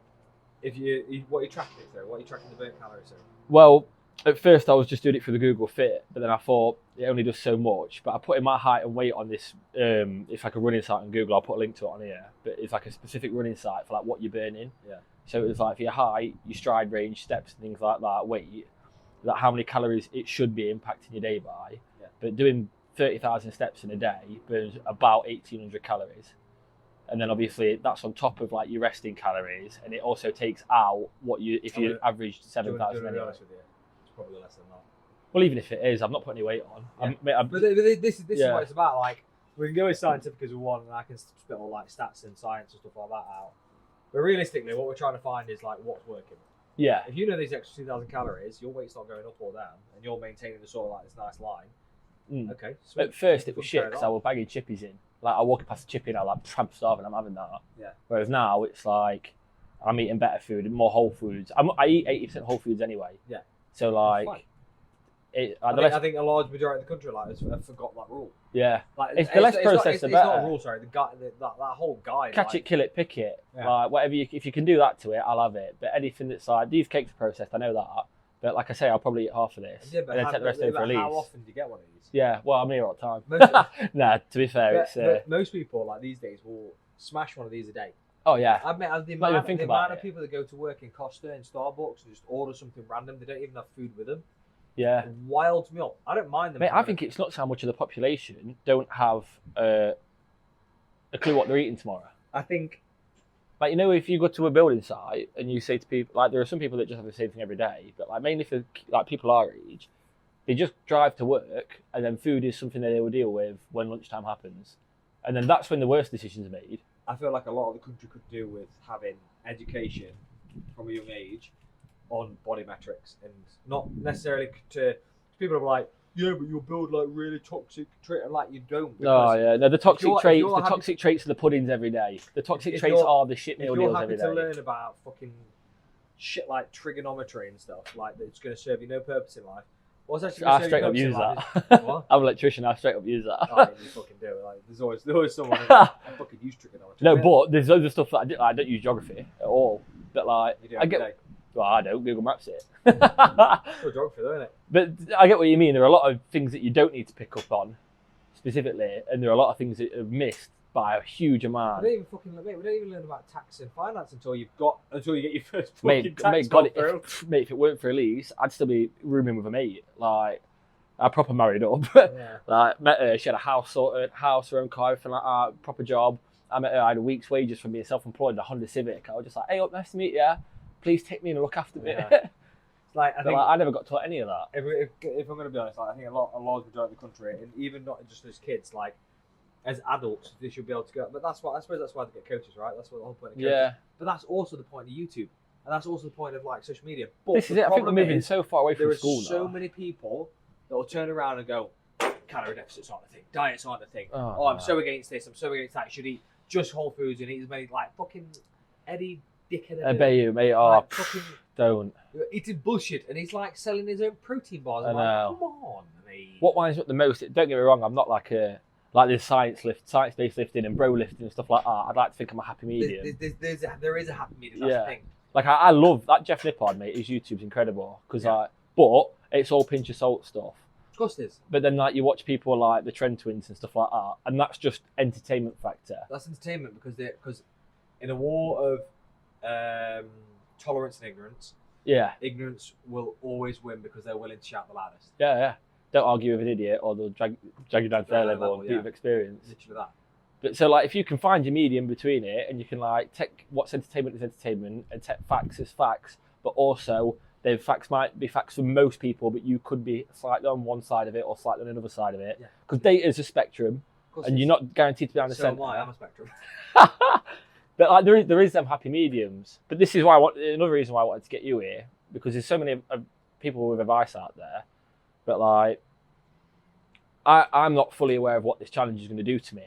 what are you tracking it through? What are you tracking the burnt calories through? Well, at first I was just doing it for the Google Fit, but then I thought it only does so much. But I put in my height and weight on this. It's like a running site on Google. I'll put a link to it on here. But it's like a specific running site for like what you're burning. Yeah. So it was like for your height, your stride range, steps, and things like that, weight, that how many calories it should be impacting your day by. Yeah. But doing 30,000 steps in a day burns about 1,800 calories. And then obviously that's on top of like your resting calories, and it also takes out what you average 7,000 anyway. It's probably less than that. Well, even if it is, I'm not putting any weight on. Yeah. But this is what it's about. Like, we can go as scientific as we want, and I can spit all like stats and science and stuff like that out. But realistically, what we're trying to find is like what's working. Yeah. If you know these extra 2,000 calories, your weight's not going up or down, and you're maintaining the sort of like this nice line. Okay. Sweet. At first, it was shit because I was bagging chippies in. Like I walk past a chippy and I'm like, I'm starving, I'm having that. Yeah. Whereas now it's like I'm eating better food and more whole foods. I eat 80% whole foods anyway. Yeah. So like, I think a large majority of the country like have forgot that rule. Yeah. Like it's the less processed, the better. It's not a rule, sorry. That whole guide. Catch it, kill it, pick it. Yeah. Like whatever if you can do that to it, I'll have it. But anything that's like these cakes are processed, I know that. But like I say, I'll probably eat half of this and then take the rest over for Elise. How often do you get one of these? Yeah, well, I'm here all the time. Nah, to be fair, it's... most people, like these days, will smash one of these a day. Oh, yeah. The amount of people that go to work in Costa and Starbucks and just order something random, they don't even have food with them. Yeah. It wilds me up. I don't mind them. Mate, I think it's nuts how much of the population don't have a clue what they're eating tomorrow. I think... Like, you know, if you go to a building site and you say to people, like, there are some people that just have the same thing every day, but, like, mainly for, like, people our age, they just drive to work, and then food is something that they will deal with when lunchtime happens. And then that's when the worst decisions are made. I feel like a lot of the country could do with having education from a young age on body metrics, and not necessarily to people are like, yeah, but you'll build like really toxic traits, and like you don't. Oh yeah, no, the toxic traits are the puddings every day. The toxic traits are the shit meal deals every day. If you're happy to learn about fucking shit like trigonometry and stuff like that's going to serve you no purpose in life, what's actually going to serve you no purpose in life? What? I'm an electrician. I straight up use that. Oh, you fucking do it. Like, there's always someone I fucking use trigonometry. No, but there's other stuff that I don't use geography at all. But like, I get. Well, I don't. Google Maps it. It's for geography, though, isn't it? But I get what you mean. There are a lot of things that you don't need to pick up on, specifically, and there are a lot of things that are missed by a huge amount. We don't even learn about tax and finance until you get your first fucking tax bill through. If it weren't for Elise, I'd still be rooming with a mate. Like, I proper married up. Yeah. Like, met her. She had a house sorted, her own car, everything like that, proper job. I met her. I had a week's wages from being self-employed in a Honda Civic. I was just like, hey, nice to meet you. Please take me and look after me. Yeah. I never got taught any of that. If I'm going to be honest, like, I think a large majority of the country, and even not just as kids, like as adults, they should be able to go. But I suppose that's why they get coaches, right? That's what the whole point of coaches. Yeah. But that's also the point of YouTube, and that's also the point of like social media. But this is it. I think we're moving so far away from school now. There are so many people that will turn around and go, calorie deficits aren't a thing. Diets aren't a thing. Oh, I'm so against this. I'm so against that. You should eat just whole foods and eat as many like fucking Eddie dickhead. I bet you, mate. Oh, like, fucking don't. eating bullshit, and he's like selling his own protein bars. I'm I know. like, come on, mate. What winds me up the most? Don't get me wrong. I'm not like this science-based lifting and bro lifting and stuff like that. I'd like to think I'm a happy medium. There is a happy medium. That's the thing. Like I love that Jeff Nippard, mate. His YouTube's incredible because but it's all pinch of salt stuff. Of course it is. But then like you watch people like the Trend Twins and stuff like that, and that's just entertainment factor. That's entertainment because in a war of tolerance and ignorance will always win because they're willing to shout the loudest. Yeah. Don't argue with an idiot, or they'll drag you down to their level and beat with experience. Literally that. But so like if you can find your medium between it, and you can like take what's entertainment is entertainment, and take facts as facts, but also the facts might be facts for most people, but you could be slightly on one side of it or slightly on another side of it. Because data is a spectrum, and you're not guaranteed to be on the centre. So am I. I'm a spectrum. But like there is them happy mediums. But this is why another reason why I wanted to get you here, because there's so many people with advice out there. But like, I'm not fully aware of what this challenge is going to do to me.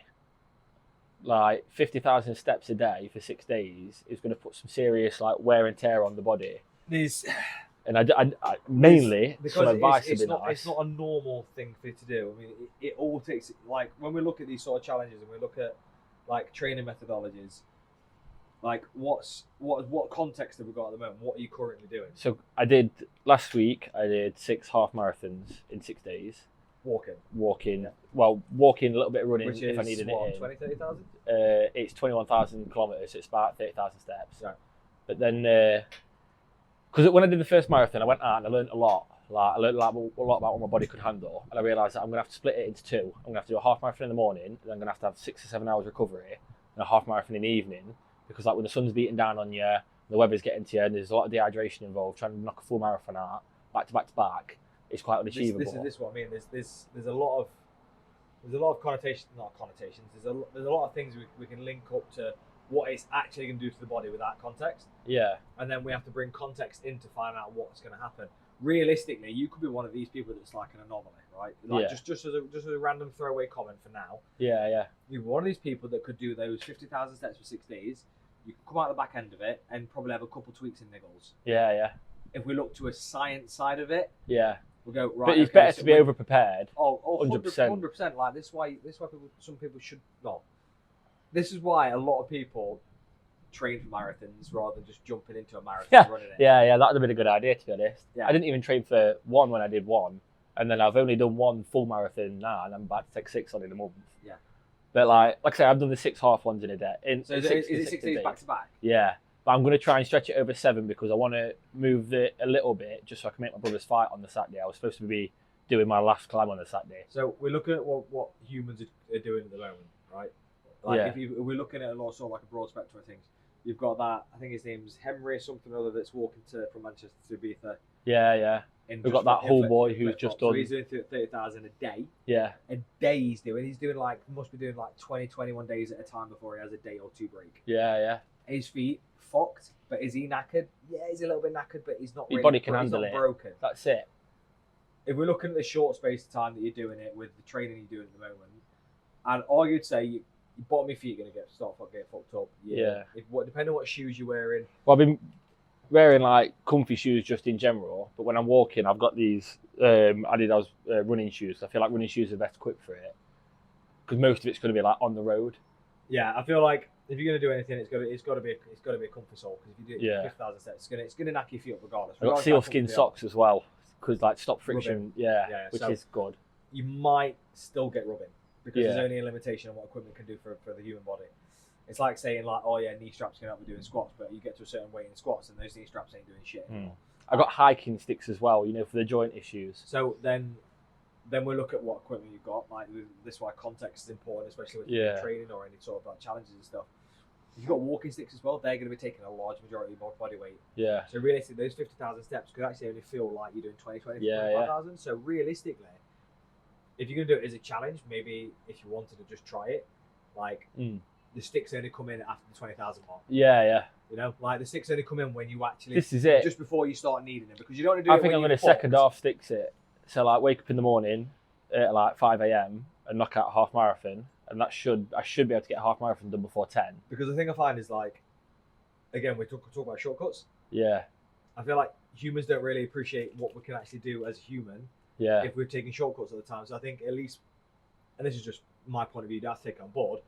Like 50,000 steps a day for 6 days is going to put some serious like wear and tear on the body. And I mainly some advice would be nice. It's not a normal thing for you to do. I mean, it all takes, like when we look at these sort of challenges and we look at like training methodologies, like what context have we got at the moment? What are you currently doing? So last week I did 6 half marathons in 6 days. Walking. Well, walking, a little bit of running. Which if I needed it. 20, 30,000? It's 21,000 kilometers. So it's about 30,000 steps. Right. But then, because when I did the first marathon, I went out and I learned a lot. Like I learned a lot about what my body could handle, and I realised that I'm going to have to split it into 2. I'm going to have to do a half marathon in the morning, and then I'm going to have 6 or 7 hours recovery, and a half marathon in the evening. Because like when the sun's beating down on you, the weather's getting to you, and there's a lot of dehydration involved, trying to knock a full marathon out back to back, it's quite unachievable. This is what I mean. There's a lot of connotations, not connotations. There's a lot of things we can link up to what it's actually going to do to the body without context. Yeah. And then we have to bring context in to find out what's going to happen. Realistically, you could be one of these people that's like an anomaly, right? Like just as a random throwaway comment for now. Yeah. You're one of these people that could do those 50,000 steps for 6 days. You could come out the back end of it and probably have a couple tweaks and niggles. Yeah. If we look to a science side of it, we'll go right. But it's better to be over prepared. 100%. 100%. Like this is why some people should not. This is why a lot of people train for marathons rather than just jumping into a marathon and running it. Yeah, that would have been a good idea, to be honest. Yeah. I didn't even train for one when I did one, and then I've only done 1 full marathon now, and I'm about to take 6 on in a month. Yeah. But like I say, I've done the 6 half ones in a day. So is it 6 days back to back? Yeah. But I'm going to try and stretch it over 7 because I want to move it a little bit just so I can make my brother's fight on the Saturday. I was supposed to be doing my last climb on the Saturday. So we're looking at what humans are doing at the moment, right? Like if we're looking at a lot, sort of like a broad spectrum of things. You've got that, I think his name's Henry something or other, that's walking from Manchester to Ibiza. Yeah. We've got that whole boy who's just done. So he's doing 30,000 a day. Yeah. A day he's doing like, must be doing like 20, 21 days at a time before he has a day or 2 break. Yeah. His feet fucked, but is he knackered? Yeah, he's a little bit knackered, but he's not His really, body can handle it. Broken. That's it. If we're looking at the short space of time that you're doing it with the training you're doing at the moment, and all you'd say, your bottom of your feet are going to get fucked up. Yeah. Depending on what shoes you're wearing. Well, I've been wearing like comfy shoes just in general, but when I'm walking, I've got these Adidas running shoes. I feel like running shoes are best equipped for it because most of it's going to be like on the road. Yeah, I feel like if you're going to do anything, it's got to be a comfy sole because if you do 50,000 steps, it's going to knock your feet up regardless. I've got sealskin socks as well because like stop friction. Yeah, which is good. You might still get rubbing. Because there's only a limitation on what equipment can do for the human body. It's like saying like, oh yeah, knee straps can help me doing squats, but you get to a certain weight in squats and those knee straps ain't doing shit anymore. I got hiking sticks as well, for the joint issues. So then we look at what equipment you've got. Like this is why context is important, especially with training or any sort of like challenges and stuff. If you've got walking sticks as well, they're going to be taking a large majority of your body weight. Yeah. So realistically, those 50,000 steps could actually only feel like you're doing 25,000. So realistically, if you're going to do it as a challenge, maybe if you wanted to just try it, like the sticks only come in after the 20,000 mark. Yeah. Like the sticks only come in when you actually. This is it. Just before you start needing them, because you don't want to do it. I think I'm going to second half sticks it. So like wake up in the morning, at like 5 a.m. and knock out a half marathon, and I should be able to get a half marathon done before 10. Because the thing I find is like, again, we talk about shortcuts. Yeah. I feel like humans don't really appreciate what we can actually do as a human. Yeah. If we're taking shortcuts all the time. So I think at least, and this is just my point of view, that's taken on board,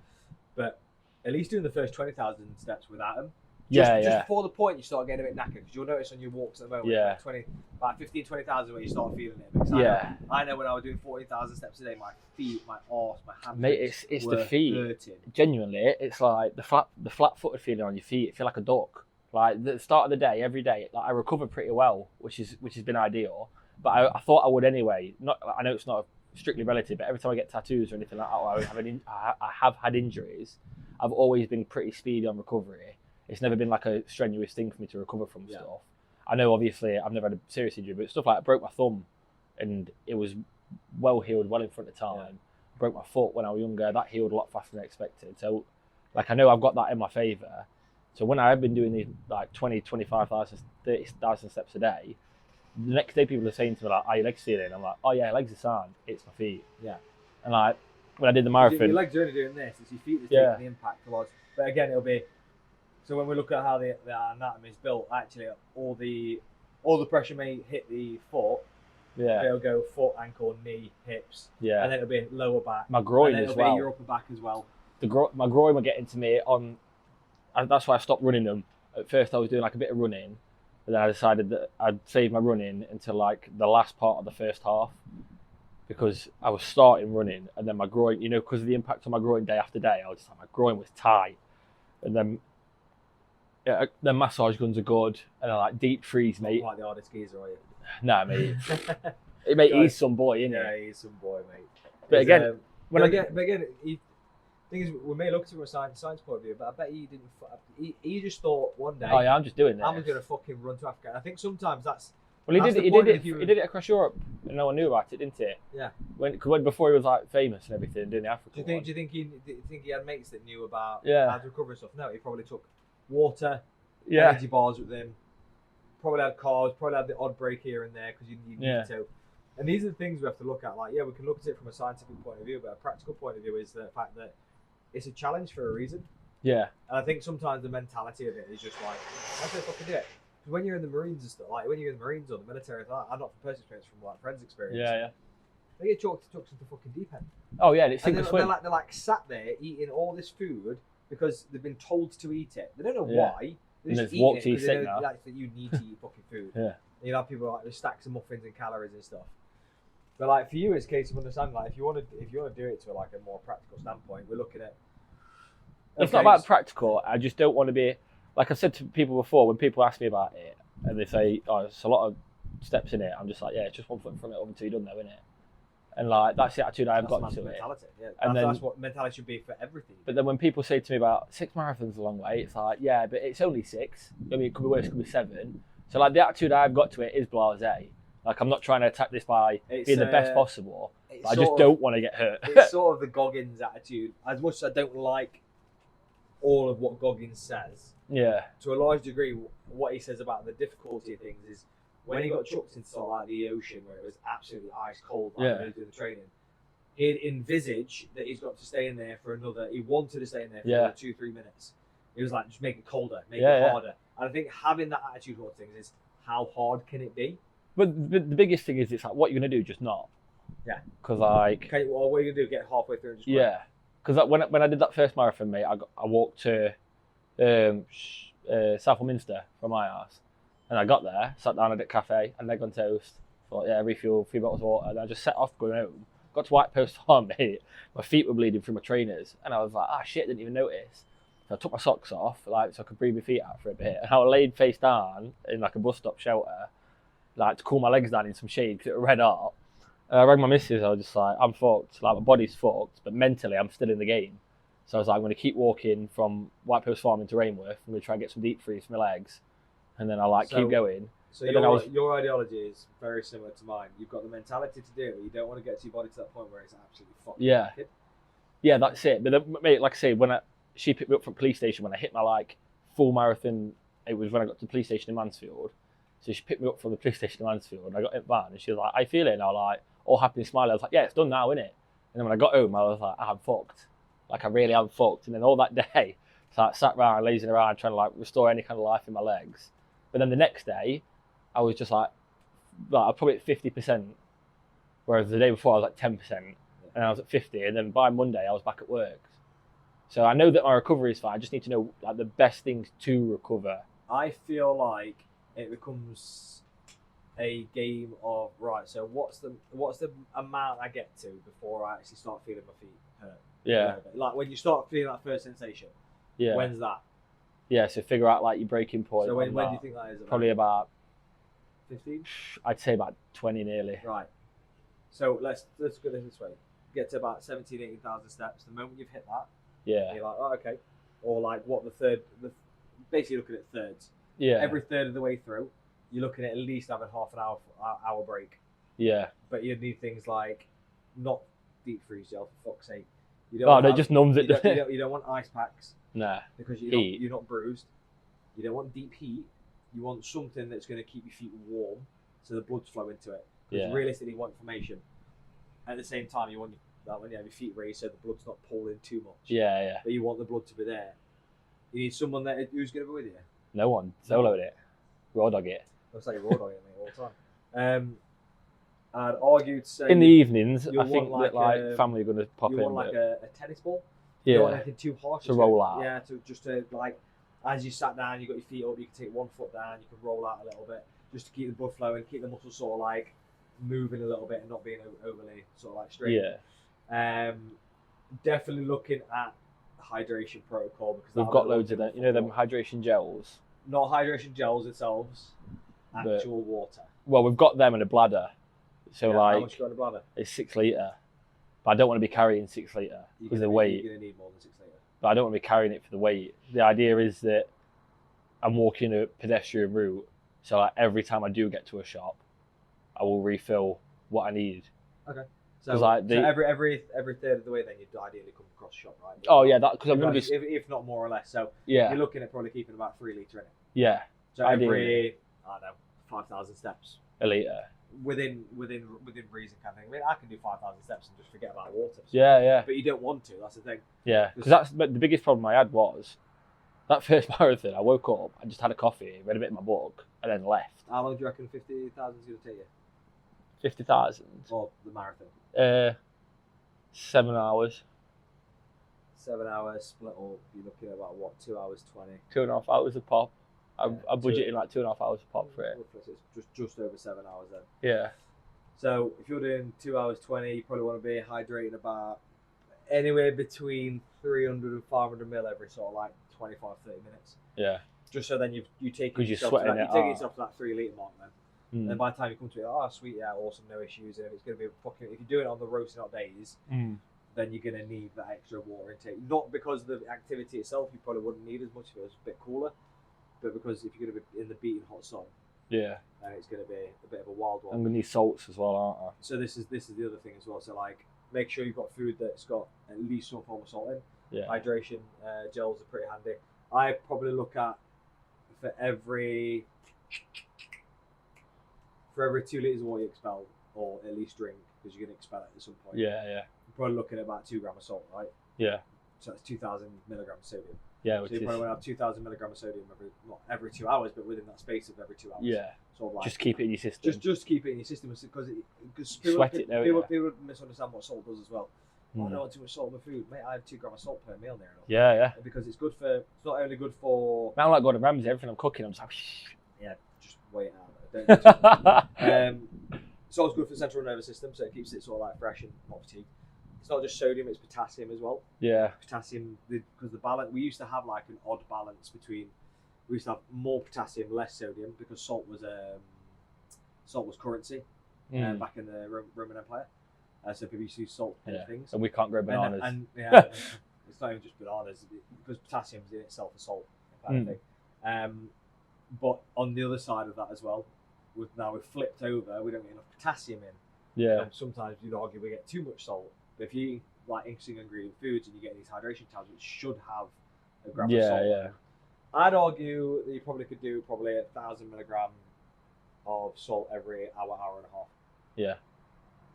but at least doing the first 20,000 steps without them. Just before the point you start getting a bit knackered, because you'll notice on your walks at the moment, like 15, 20,000 where you start feeling it. Because I know when I was doing 40,000 steps a day, my feet, my arse, my hands, mate, it's the feet. Hurting. Genuinely, it's like the flat-footed feeling on your feet. You feel like a duck. Like at the start of the day, every day, like I recover pretty well, which has been ideal. But I thought I would anyway. I know it's not strictly relative, but every time I get tattoos or anything like that, or I have had injuries, I've always been pretty speedy on recovery. It's never been like a strenuous thing for me to recover from stuff. I know obviously I've never had a serious injury, but stuff like I broke my thumb and it was well healed, well in front of time. Yeah. Broke my foot when I was younger, that healed a lot faster than I expected. So like I know I've got that in my favour. So when I have been doing these like 20, 25,000, 30,000 steps a day, the next day people are saying to me like, "Are your legs feeling?" I'm like, "Oh yeah, legs are sound. It's my feet." Yeah. And like when I did the marathon, your legs are only doing this. It's your feet that's taking the impact a lot. But again, it'll be. So when we look at how the anatomy is built, actually all the pressure may hit the foot. Yeah. It'll go foot, ankle, knee, hips. Yeah. And then it'll be lower back. My groin and then as it'll well. Be your upper back as well. My groin were getting to me on. That's why I stopped running them. At first I was doing like a bit of running, but then I decided that I'd save my running until like the last part of the first half, because I was starting running and then my groin, because of the impact on my groin day after day, I was just like, my groin was tight. And then the massage guns are good, and I like deep freeze, mate. Like the hardest geezer, are you? Nah, mate. He's some boy, isn't he? Yeah, he's some boy, mate. But again, thing is, we may look at it from a science point of view, but I bet he didn't. He just thought one day, oh yeah, I'm just doing this. I'm going to fucking run to Africa. And I think sometimes that's. Well, he did it across Europe, and no one knew about it, didn't he? Yeah. When before he was like famous and everything, doing the Africa. Do you think he had mates that knew about how to recover and stuff? No, he probably took water, energy bars with him. Probably had cars. Probably had the odd break here and there because you need to. And these are the things we have to look at. Like, we can look at it from a scientific point of view, but a practical point of view is the fact that it's a challenge for a reason. Yeah. And I think sometimes the mentality of it is just like, how can I fucking do it? Because when you're in the Marines and stuff, like when you're in the Marines or the military, I'm not from personal experience, from like friends' experience. Yeah. They get chucked into the fucking deep end. Oh yeah, it's sink or swim. They're like sat there eating all this food because they've been told to eat it. They don't know why. They just eat it because they know that you need to eat fucking food. Yeah. And have people like with stacks of muffins and calories and stuff. But like for you, it's a case of understanding. Like if you want to do it to like a more practical standpoint, we're looking at. It's not about practical. I just don't want to be, like I said to people before, when people ask me about it and they say, "Oh, it's a lot of steps in it," I'm just like, "Yeah, it's just one foot in front of it until you're done, though, isn't it?" And like that's the attitude I've got to mentality. it. Yeah, and that's what mentality should be for everything. But then when people say to me about 6 marathons a long way, it's like, yeah, but it's only 6. I mean, it could be worse, it could be 7. So like the attitude I've got to it is blasé. Like I'm not trying to attack this by being the best possible. But I just don't want to get hurt. It's sort of the Goggins attitude. As much as I don't like all of what Goggins says, to a large degree, what he says about the difficulty of things is when he got chucked into sort of like the ocean where it was absolutely ice cold, like when he was doing the training, he'd envisage that he's got to stay in there for he wanted to stay in there for another 2-3 minutes. He was like, just make it colder, make it harder. And I think having that attitude towards things is, how hard can it be? But the biggest thing is, it's like, what you're going to do, just not. Yeah. Because like... what are you going to do, get halfway through and just yeah. Because when I did that first marathon, mate, I walked to South Minster from my house. And I got there, sat down at a cafe, and egg on toast. Thought, refuel, 3 bottles of water. And I just set off going home. Got to White Post Farm, mate. My feet were bleeding through my trainers. And I was like, shit, didn't even notice. So I took my socks off, so I could breathe my feet out for a bit. And I laid face down in like a bus stop shelter, like to cool my legs down in some shade because it was red hot. And I rang my missus. I was just like, I'm fucked. Like my body's fucked, but mentally I'm still in the game. So I was like, I'm going to keep walking from White Post Farm into Rainworth. I'm going to try and get some deep freeze for my legs, and then I'll keep going. So your ideology is very similar to mine. You've got the mentality to do it. You don't want to get your body to that point where it's absolutely fucking naked. Yeah, that's it. But then, mate, like I say, she picked me up from the police station when I hit my full marathon. It was when I got to the police station in Mansfield. So she picked me up from the police station in Mansfield, and I got in the van, and she was like, "How you feeling?" And I was like, all happy and smiling. I was like, "Yeah, it's done now, innit?" And then when I got home, I was like, "I'm fucked. Like, I really am fucked." And then all that day, so I sat around, lazing around, trying to like restore any kind of life in my legs. But then the next day, I was just like I'm probably at 50%, whereas the day before I was like 10%, and I was at 50, and then by Monday I was back at work. So I know that my recovery is fine. I just need to know like the best things to recover. I feel like it becomes a game of right. So what's the amount I get to before I actually start feeling my feet hurt? Yeah. Like when you start feeling that first sensation. Yeah. When's that? Yeah. So figure out like your breaking point. So when do you think that is? Probably about 15. I'd say about 20 nearly. Right. So let's go this way. Get to about 17,000, 18,000 steps. The moment you've hit that, Yeah. you're like, oh, okay. Or like what basically looking at thirds. Yeah. Every third of the way through, you're looking at least having half an hour break. Yeah. But you need things like not deep freeze gel, for fuck's sake. You No, just numbs it. You don't want ice packs. Nah. Because you're not bruised. You don't want deep heat. You want something that's going to keep your feet warm, so the blood's flow into it. Because realistically, you want inflammation. At the same time, you want when you have your feet raised, so the blood's not pulling too much. Yeah, yeah. But you want the blood to be there. You need someone who's going to be with you. No one. Soloed it. Raw dog it. Looks like you're raw dogging me all the time. I'd argue to say in the evenings, I you'll think want that family are going to pop you in. want like a tennis ball. Yeah. You don't want anything too harsh To roll out. Yeah, to like as you sat down, you got your feet up. You can take one foot down. You can roll out a little bit just to keep the blood flowing, keep the muscles sort of like moving a little bit and not being overly sort of like straight. Yeah. Definitely looking at hydration protocol because we've got loads of them. You know them hydration gels. Not hydration gels themselves. Actual water. Well, we've got them in a bladder. So like, how much you got in a bladder? It's 6 litre. But I don't want to be carrying 6 litre because of the weight. You're gonna need more than 6 litre. But I don't want to be carrying it for the weight. The idea is that I'm walking a pedestrian route, so like every time I do get to a shop, I will refill what I need. Okay. So, like so every third of the way, then you'd ideally come across shop, right? Oh yeah, that because I'm going to be if not more or less. So yeah, you're looking at probably keeping about 3 litre in it. Yeah. So every I don't know 5,000 steps. A litre. Within reason, kind of thing. I mean, I can do 5,000 steps and just forget about water. Yeah, yeah. But you don't want to. That's the thing. Yeah, because the biggest problem I had was that first marathon. I woke up, I just had a coffee, read a bit in my book, and then left. How long do you reckon 50,000 is going to take you? 50,000. Or the marathon? 7 hours. 7 hours split up. You're looking at about what? 2 hours 20. 2.5 hours a pop. I budgeted 2.5 hours a pop for it. It's just over 7 hours then. Yeah. So if you're doing 2 hours 20, you probably want to be hydrating about anywhere between 300 and 500 ml every sort of like 25, 30 minutes. Yeah. Just so then you take yourself to that 3 litre mark then. And by the time you come to it, oh sweet, yeah, awesome, no issues. And if it's going to be if you're doing it on the roasting hot days, then you're going to need that extra water intake. Not because of the activity itself, you probably wouldn't need as much if it was a bit cooler, but because if you're going to be in the beating hot sun, yeah, then it's going to be a bit of a wild one. I'm going to need salts as well, aren't I? So this is the other thing as well. So like, make sure you've got food that's got at least some form of salt in. Yeah. Hydration gels are pretty handy. I probably look at for every 2 litres of water you expel, or at least drink, because you're going to expel it at some point. Yeah, yeah. You're probably looking at about 2 grams of salt, right? Yeah. So that's 2,000 milligrams of sodium. Yeah, so you probably want to have 2,000 milligrams of sodium not every 2 hours, but within that space of every 2 hours. Yeah. Sort of like, just keep it in your system. Just keep it in your system because people misunderstand what salt does as well. Oh, I don't want too much salt in my food, mate. I have 2 grams of salt per meal there. Yeah, yeah. Because it's good for. It's not only good for. Man, I'm like Gordon Ramsay. Everything I'm cooking, I'm just like. Yeah, just wait it out. Salt's good for the central nervous system, so it keeps it sort of like fresh and not fatigued. It's not just sodium; it's potassium as well. Yeah. Potassium, because the balance. We used to have like an odd balance between. We used to have more potassium, less sodium, because salt was currency back in the Roman Empire. So people used to use salt in things. And we can't grow bananas. And it's not even just bananas, because potassium is in itself a salt kind of thing. But on the other side of that as well, we've flipped over. We don't get enough potassium in. Yeah. And sometimes you'd argue we get too much salt. But if you eat like interesting ingredient foods and you get these hydration tablets, which should have a gram of salt. Yeah. I'd argue that you probably could do 1,000 milligram of salt every hour and a half. Yeah.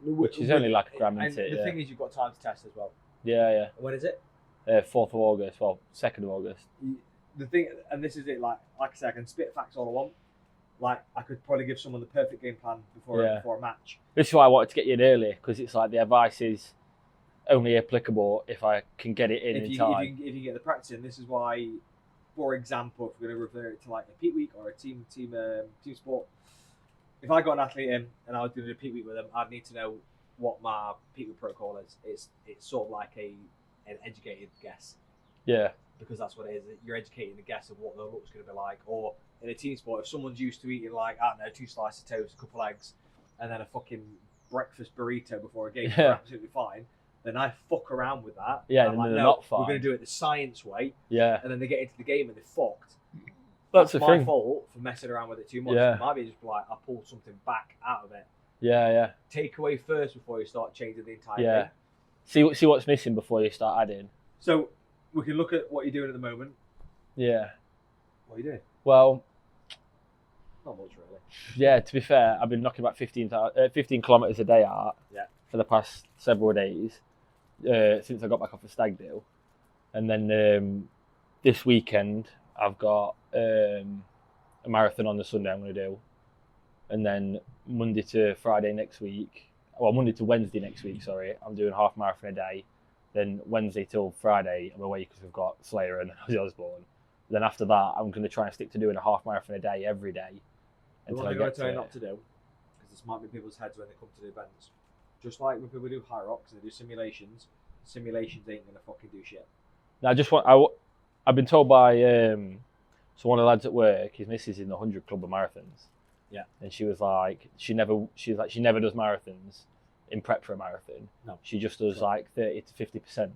Which is only like a gram into it. The thing is, you've got time to test as well. Yeah. When is it? 4th of August. Well, 2nd of August. The thing, and this is it. Like I said, I can spit facts all I want. Like I could probably give someone the perfect game plan before a match. This is why I wanted to get you in early, because it's like the advice is only applicable if I can get it in time. If you get the practice in, this is why, for example, if we're going to refer it to like a peak week or a team sport, if I got an athlete in and I was doing a peak week with them, I'd need to know what my peak week protocol is. It's sort of like an educated guess. Yeah. Because that's what it is. You're educating the guess of what the look's going to be like. Or in a team sport, if someone's used to eating like, I don't know, 2 slices of toast, a couple of eggs, and then a fucking breakfast burrito before a game, they're absolutely fine. Then I fuck around with that. Yeah, and like, they're no, not fine. We're going to do it the science way. Yeah. And then they get into the game and they're fucked. That's my fault for messing around with it too much. Yeah. It might be just like I pulled something back out of it. Yeah. Take away first before you start changing the entire thing. thing. See what's missing before you start adding. So we can look at what you're doing at the moment. Yeah. What are you doing? Well, not much really. Yeah, to be fair, I've been knocking about 15 kilometres a day out for the past several days since I got back off the stag deal. And then this weekend, I've got a marathon on the Sunday I'm going to do. And then Monday to Wednesday next week, I'm doing half marathon a day. Then Wednesday till Friday, I'm away because we've got Slayer and Ozzy Osbourne. Then after that, I'm going to try and stick to doing a half marathon a day every day. The one thing I tell you not to do, because this might be people's heads when they come to do events, just like when people do high rocks and they do simulations ain't going to fucking do shit. Now, I've been told by so one of the lads at work, his missus in the 100 Club of marathons. Yeah. And she was like, she never does marathons in prep for a marathon. No. She just does like 30 to 50%.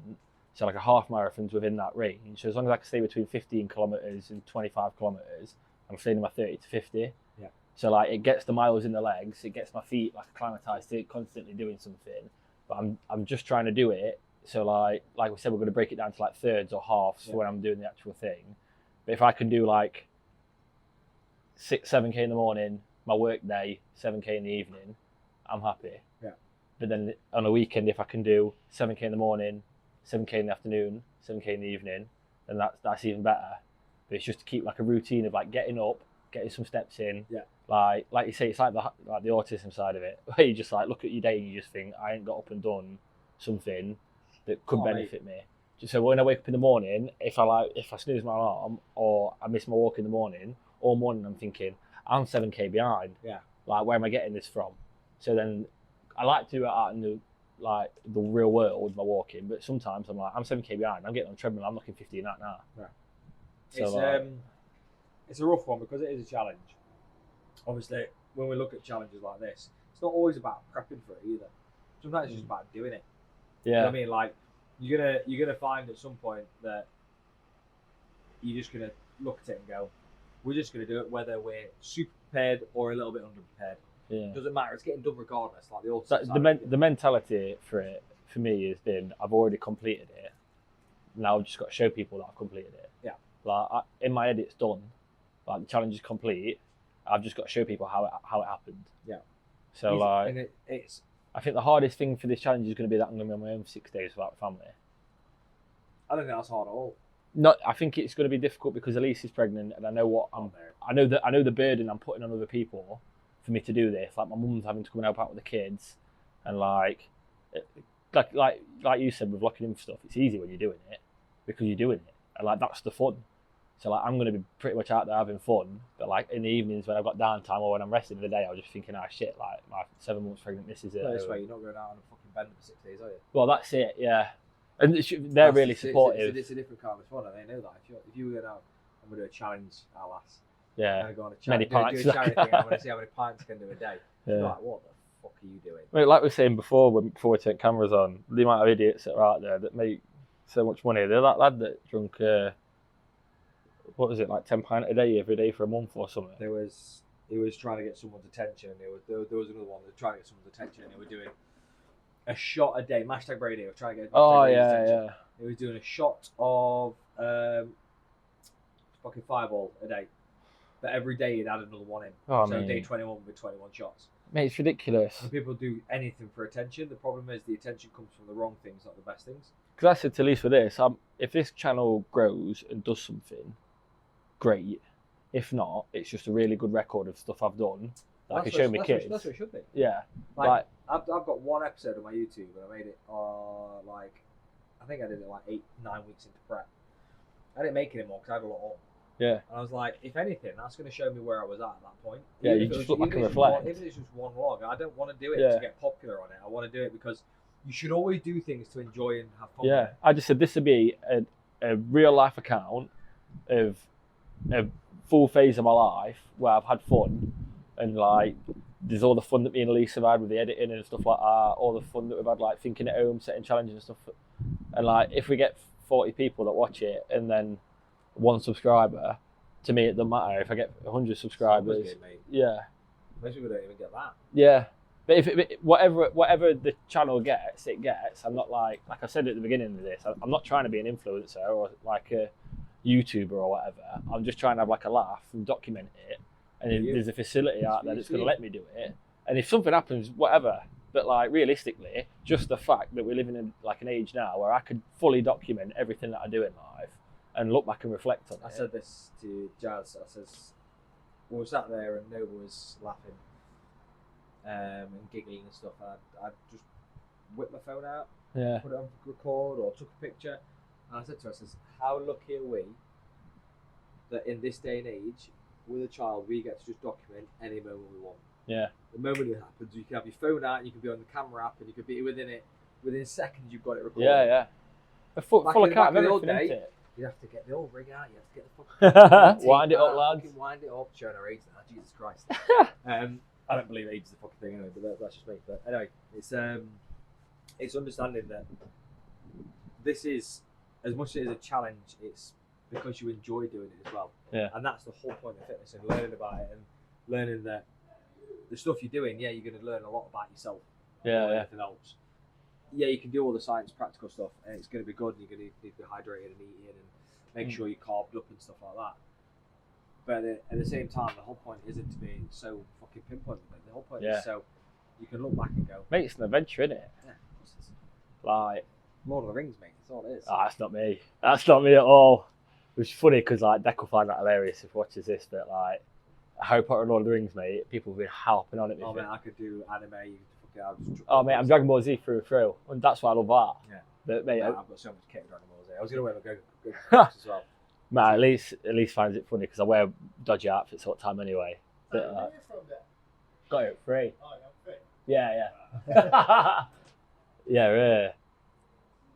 So like a half marathon's within that range. So as long as I can stay between 15 kilometres and 25 kilometres, I'm staying in my 30 to 50. Yeah. So like it gets the miles in the legs, it gets my feet like acclimatised to it, constantly doing something. But I'm just trying to do it. So like we said, we're going to break it down to like thirds or halves for when I'm doing the actual thing. But if I can do like 7k in the morning, my work day, 7k in the evening, I'm happy. Yeah. But then on a weekend, if I can do 7k in the morning, 7k in the afternoon, 7k in the evening, then that's even better. But it's just to keep like a routine of like getting up, getting some steps in. Yeah. Like you say, it's like the autism side of it, where you just like look at your day and you just think, I ain't got up and done something that could benefit me. So when I wake up in the morning, if I snooze my alarm or I miss my walk in the morning, all morning I'm thinking, I'm 7k behind. Yeah. Like, where am I getting this from? So then I like to do it out in the real world with my walking, but sometimes I'm like, I'm 7k behind. I'm getting on the treadmill. I'm looking 15 out now. Yeah. So it's a rough one because it is a challenge. Obviously, when we look at challenges like this, it's not always about prepping for it either. Sometimes it's just about doing it. Yeah. You know what I mean? Like you're gonna find at some point that you're just gonna look at it and go, we're just gonna do it whether we're super prepared or a little bit underprepared. Yeah. It doesn't matter. It's getting done regardless. Like the mentality for me has been, I've already completed it. Now I've just got to show people that I've completed it. Yeah. Like in my head, it's done. Like the challenge is complete. I've just got to show people how it happened. Yeah. So it's. I think the hardest thing for this challenge is going to be that I'm going to be on my own for 6 days without family. I don't think that's hard at all. No, I think it's going to be difficult because Elise is pregnant, and I know I know the burden I'm putting on other people for me to do this. Like my mum's having to come and help out with the kids, and like you said with locking in for stuff, it's easy when you're doing it because you're doing it, and like that's the fun. So like I'm going to be pretty much out there having fun, but like in the evenings when I've got downtime or when I'm resting in the day, I was just thinking, shit, like my 7 months pregnant, this is it. No, this way, you're not going out on a fucking bend for 6 days, are you? Well, that's it, yeah. And they're really supportive. It's a different kind of fun, and they know that. If you were going out and we do a challenge, alas. Yeah. And go on a many pints. Do a charity thing, I want to see how many pints I can do a day. Yeah. You're like, what the fuck are you doing? Well, like we were saying before we turned cameras on, the amount of idiots that are out there that make so much money. They're that lad that drunk, what was it, like 10 pints a day every day for a month or something? He was trying to get someone's attention. There was another one that was trying to get someone's attention, and they were doing a shot a day. Hashtag Brady was trying to get attention. Yeah. He was doing a shot of fucking Fireball a day. But every day he'd add another one in. Oh, so mate. day 21 with 21 shots. Mate, it's ridiculous. And people do anything for attention. The problem is the attention comes from the wrong things, not the best things. Because I said to Lisa for this, if this channel grows and does something, great. If not, it's just a really good record of stuff I've done that I can show my kids. That's what it should be. Yeah. Like I've got one episode on my YouTube and I made it I think I did it like 8-9 weeks into prep. I didn't make it anymore because I had a lot on. Yeah. And I was like, if anything, that's going to show me where I was at that point. Yeah, you just look like a reflect. Even if it's just one vlog, I don't want to do it to get popular on it. I want to do it because you should always do things to enjoy and have fun. Yeah, I just said this would be a real life account of a full phase of my life where I've had fun and like there's all the fun that me and Lisa have had with the editing and stuff like that, all the fun that we've had like thinking at home, setting challenges and stuff. And like if we get 40 people that watch it and then 1 subscriber, to me it doesn't matter. If I get 100 subscribers, good, mate. Yeah. Most people don't even get that. Yeah. But if whatever the channel gets, it gets. I'm not like I said at the beginning of this, I'm not trying to be an influencer or like a YouTuber or whatever. I'm just trying to have like a laugh and document it. And if there's a facility out there that's going to let me do it. And if something happens, whatever. But like realistically, just the fact that we're living in like an age now where I could fully document everything that I do in life and look back and reflect on it. I said this to Jazz. I says, we were sat there and Nova was laughing and giggling and stuff. I just whipped my phone out, put it on record or took a picture. And I said to her, I says, how lucky are we that in this day and age, with a child, we get to just document any moment we want. Yeah. The moment it happens, you can have your phone out, you can be on the camera app, and you can be within it. Within seconds, you've got it recorded. Yeah. A full account of everything, isn't it? You have to get the old rig out. You have to get the fucking wind it up, lads. Wind it up. Showing our age now. Jesus Christ. I don't believe age is the fucking thing anyway, but that's just me. But anyway, it's understanding that this is, as much as it is a challenge, it's because you enjoy doing it as well. Yeah. And that's the whole point of fitness and learning about it and learning that the stuff you're doing, you're going to learn a lot about yourself. Yeah. Anything else. Yeah, you can do all the science, practical stuff, and it's going to be good. And you're going to need to be hydrated and eating and make sure you're carved up and stuff like that. But at the same time, the whole point isn't to be so fucking pinpoint with it. The whole point is so you can look back and go, mate, it's an adventure, isn't it? Yeah, like Lord of the Rings, mate. That's all it is. That's not me. That's not me at all. Which is funny because like Deck will find that hilarious if he watches this, but like Harry Potter and Lord of the Rings, mate, people have been harping on it. Oh man, I could do anime. Mate, I'm Dragon Ball Z through and through, and that's why I love that. Yeah. But mate, I've got so much kit in Dragon Ball Z. I was gonna wear my Goku as well. Mate, at least finds it funny because I wear dodgy outfits all the time anyway. But, Where are you from there? Got it free. Oh, yeah, free. Yeah. Yeah.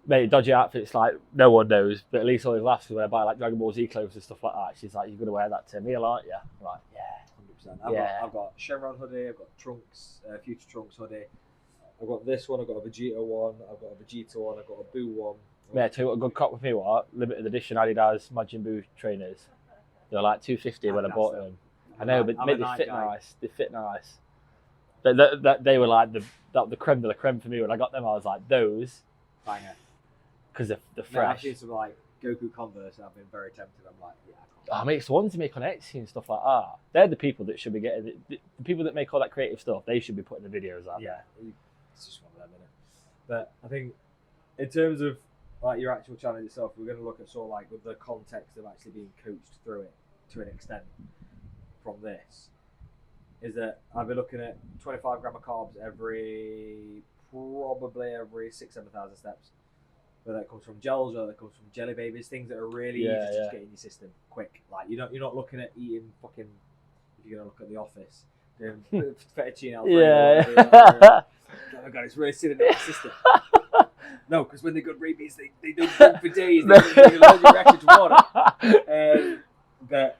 Mate, dodgy outfits like no one knows, but at least always laughs when I buy like Dragon Ball Z clothes and stuff like that. She's like, "You're gonna wear that to me, aren't you?" I'm like, yeah. 100%. I've got Shenron hoodie, I've got Trunks, Future Trunks hoodie. I've got this one, I've got a Vegeta one, I've got a Vegeta one, I've got a Boo one. Mate, I tell you what, a good cop with me, what? Limited edition Adidas Majin Buu trainers. They were like $250 when I bought them. I know, but mate, they fit nice. They fit nice. But they were like the creme de la creme for me. When I got them, I was like, those. Banger. Because they're Mate, fresh. I've seen some like Goku Converse and I've been very tempted. I'm like, yeah. Oh, mate, it's the ones you make on Etsy and stuff like that. They're the people that should be getting the people that make all that creative stuff. They should be putting the videos out. Yeah, it's just one of them, isn't it? But I think in terms of like your actual challenge itself, we're going to look at sort of like with the context of actually being coached through it to an extent from this. Is that I've been looking at 25 gram of carbs probably every 6,000-7,000 steps. Whether that comes from gels or that comes from jelly babies, things that are really easy to just get in your system quick. Like you're not looking at eating fucking. If you're gonna look at The Office, doing fettuccine Alfredo. Oh my god, it's really sitting in the system. No, because when they're good rabies, they don't drink for days. They lose your reaction to water. But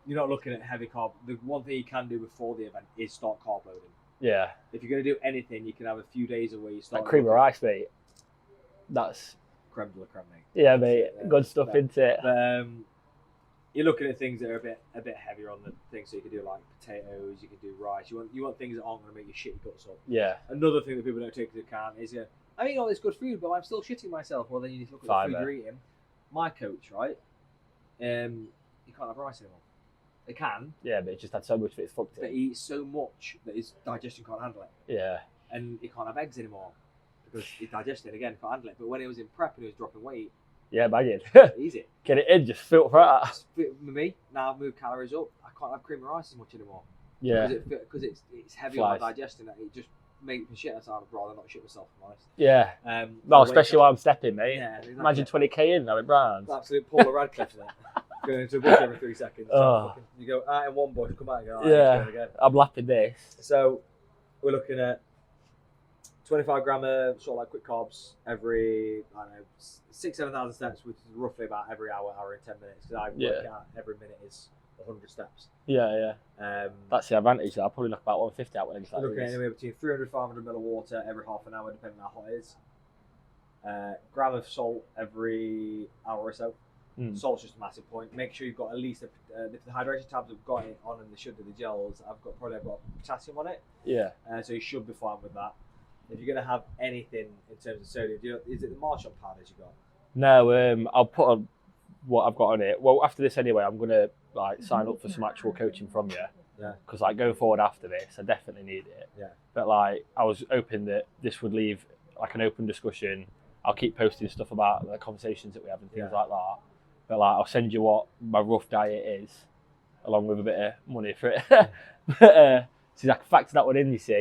you're not looking at heavy carb. The one thing you can do before the event is start carb loading. Yeah. If you're gonna do anything, you can have a few days of where you start. Like cream of rice, mate. That's. Creme de la creme, mate. Yeah, mate. Good stuff into it. You're looking at things that are a bit heavier on the thing, so you can do like potatoes, you can do rice. You want things that aren't going to make you shit your guts up. Yeah. Another thing that people don't take into account is I eat all this good food, but I'm still shitting myself. Well, then you need to look at the food you're eating. My coach, right? You can't have rice anymore. It can. Yeah, but it just had so much of it, it's fucked But it. he eats so much that his digestion can't handle it. Yeah. And he can't have eggs anymore because his digestion again can't handle it. But when he was in prep and he was dropping weight, Yeah, banging. easy. Get it in, just filter out. Just fit with me now. I've moved calories up. I can't have cream of rice as much anymore. Yeah. Because it's heavy Flies. on my digestion. That it just makes me shit. I'd rather not shit myself, if I'm honest. Yeah. No, especially while I'm stepping, mate. Yeah, exactly. Imagine 20k in now at Browns. Absolute Paula Radcliffe there. Going into a bush every 3 seconds. Oh. You go out in one bush, come out and go. Yeah. Again. I'm lapping this. So we're looking at 25 gram of sort of like quick carbs every, I don't know, 6,000-7,000 steps, which is roughly about every hour and 10 minutes. Because I work out every minute is 100 steps. Yeah. That's the advantage. I'll probably knock about 150 out when it's like We're looking at anywhere between 300-500 ml of water every half an hour, depending on how hot it is. Gram of salt every hour or so. Salt's just a massive point. Make sure you've got at least if the hydration tabs have got it on, and they should do the gels. I've got potassium on it. Yeah. So you should be fine with that. If you're going to have anything in terms of sodium, is it the Marchand powders you got? No, I'll put on what I've got on it. Well, after this anyway, I'm gonna like sign up for some actual coaching from you. Yeah. Because like going forward after this, I definitely need it. Yeah. But like I was hoping that this would leave like an open discussion. I'll keep posting stuff about the conversations that we have and things like that. But like I'll send you what my rough diet is, along with a bit of money for it. But so I can factor that one in, you see.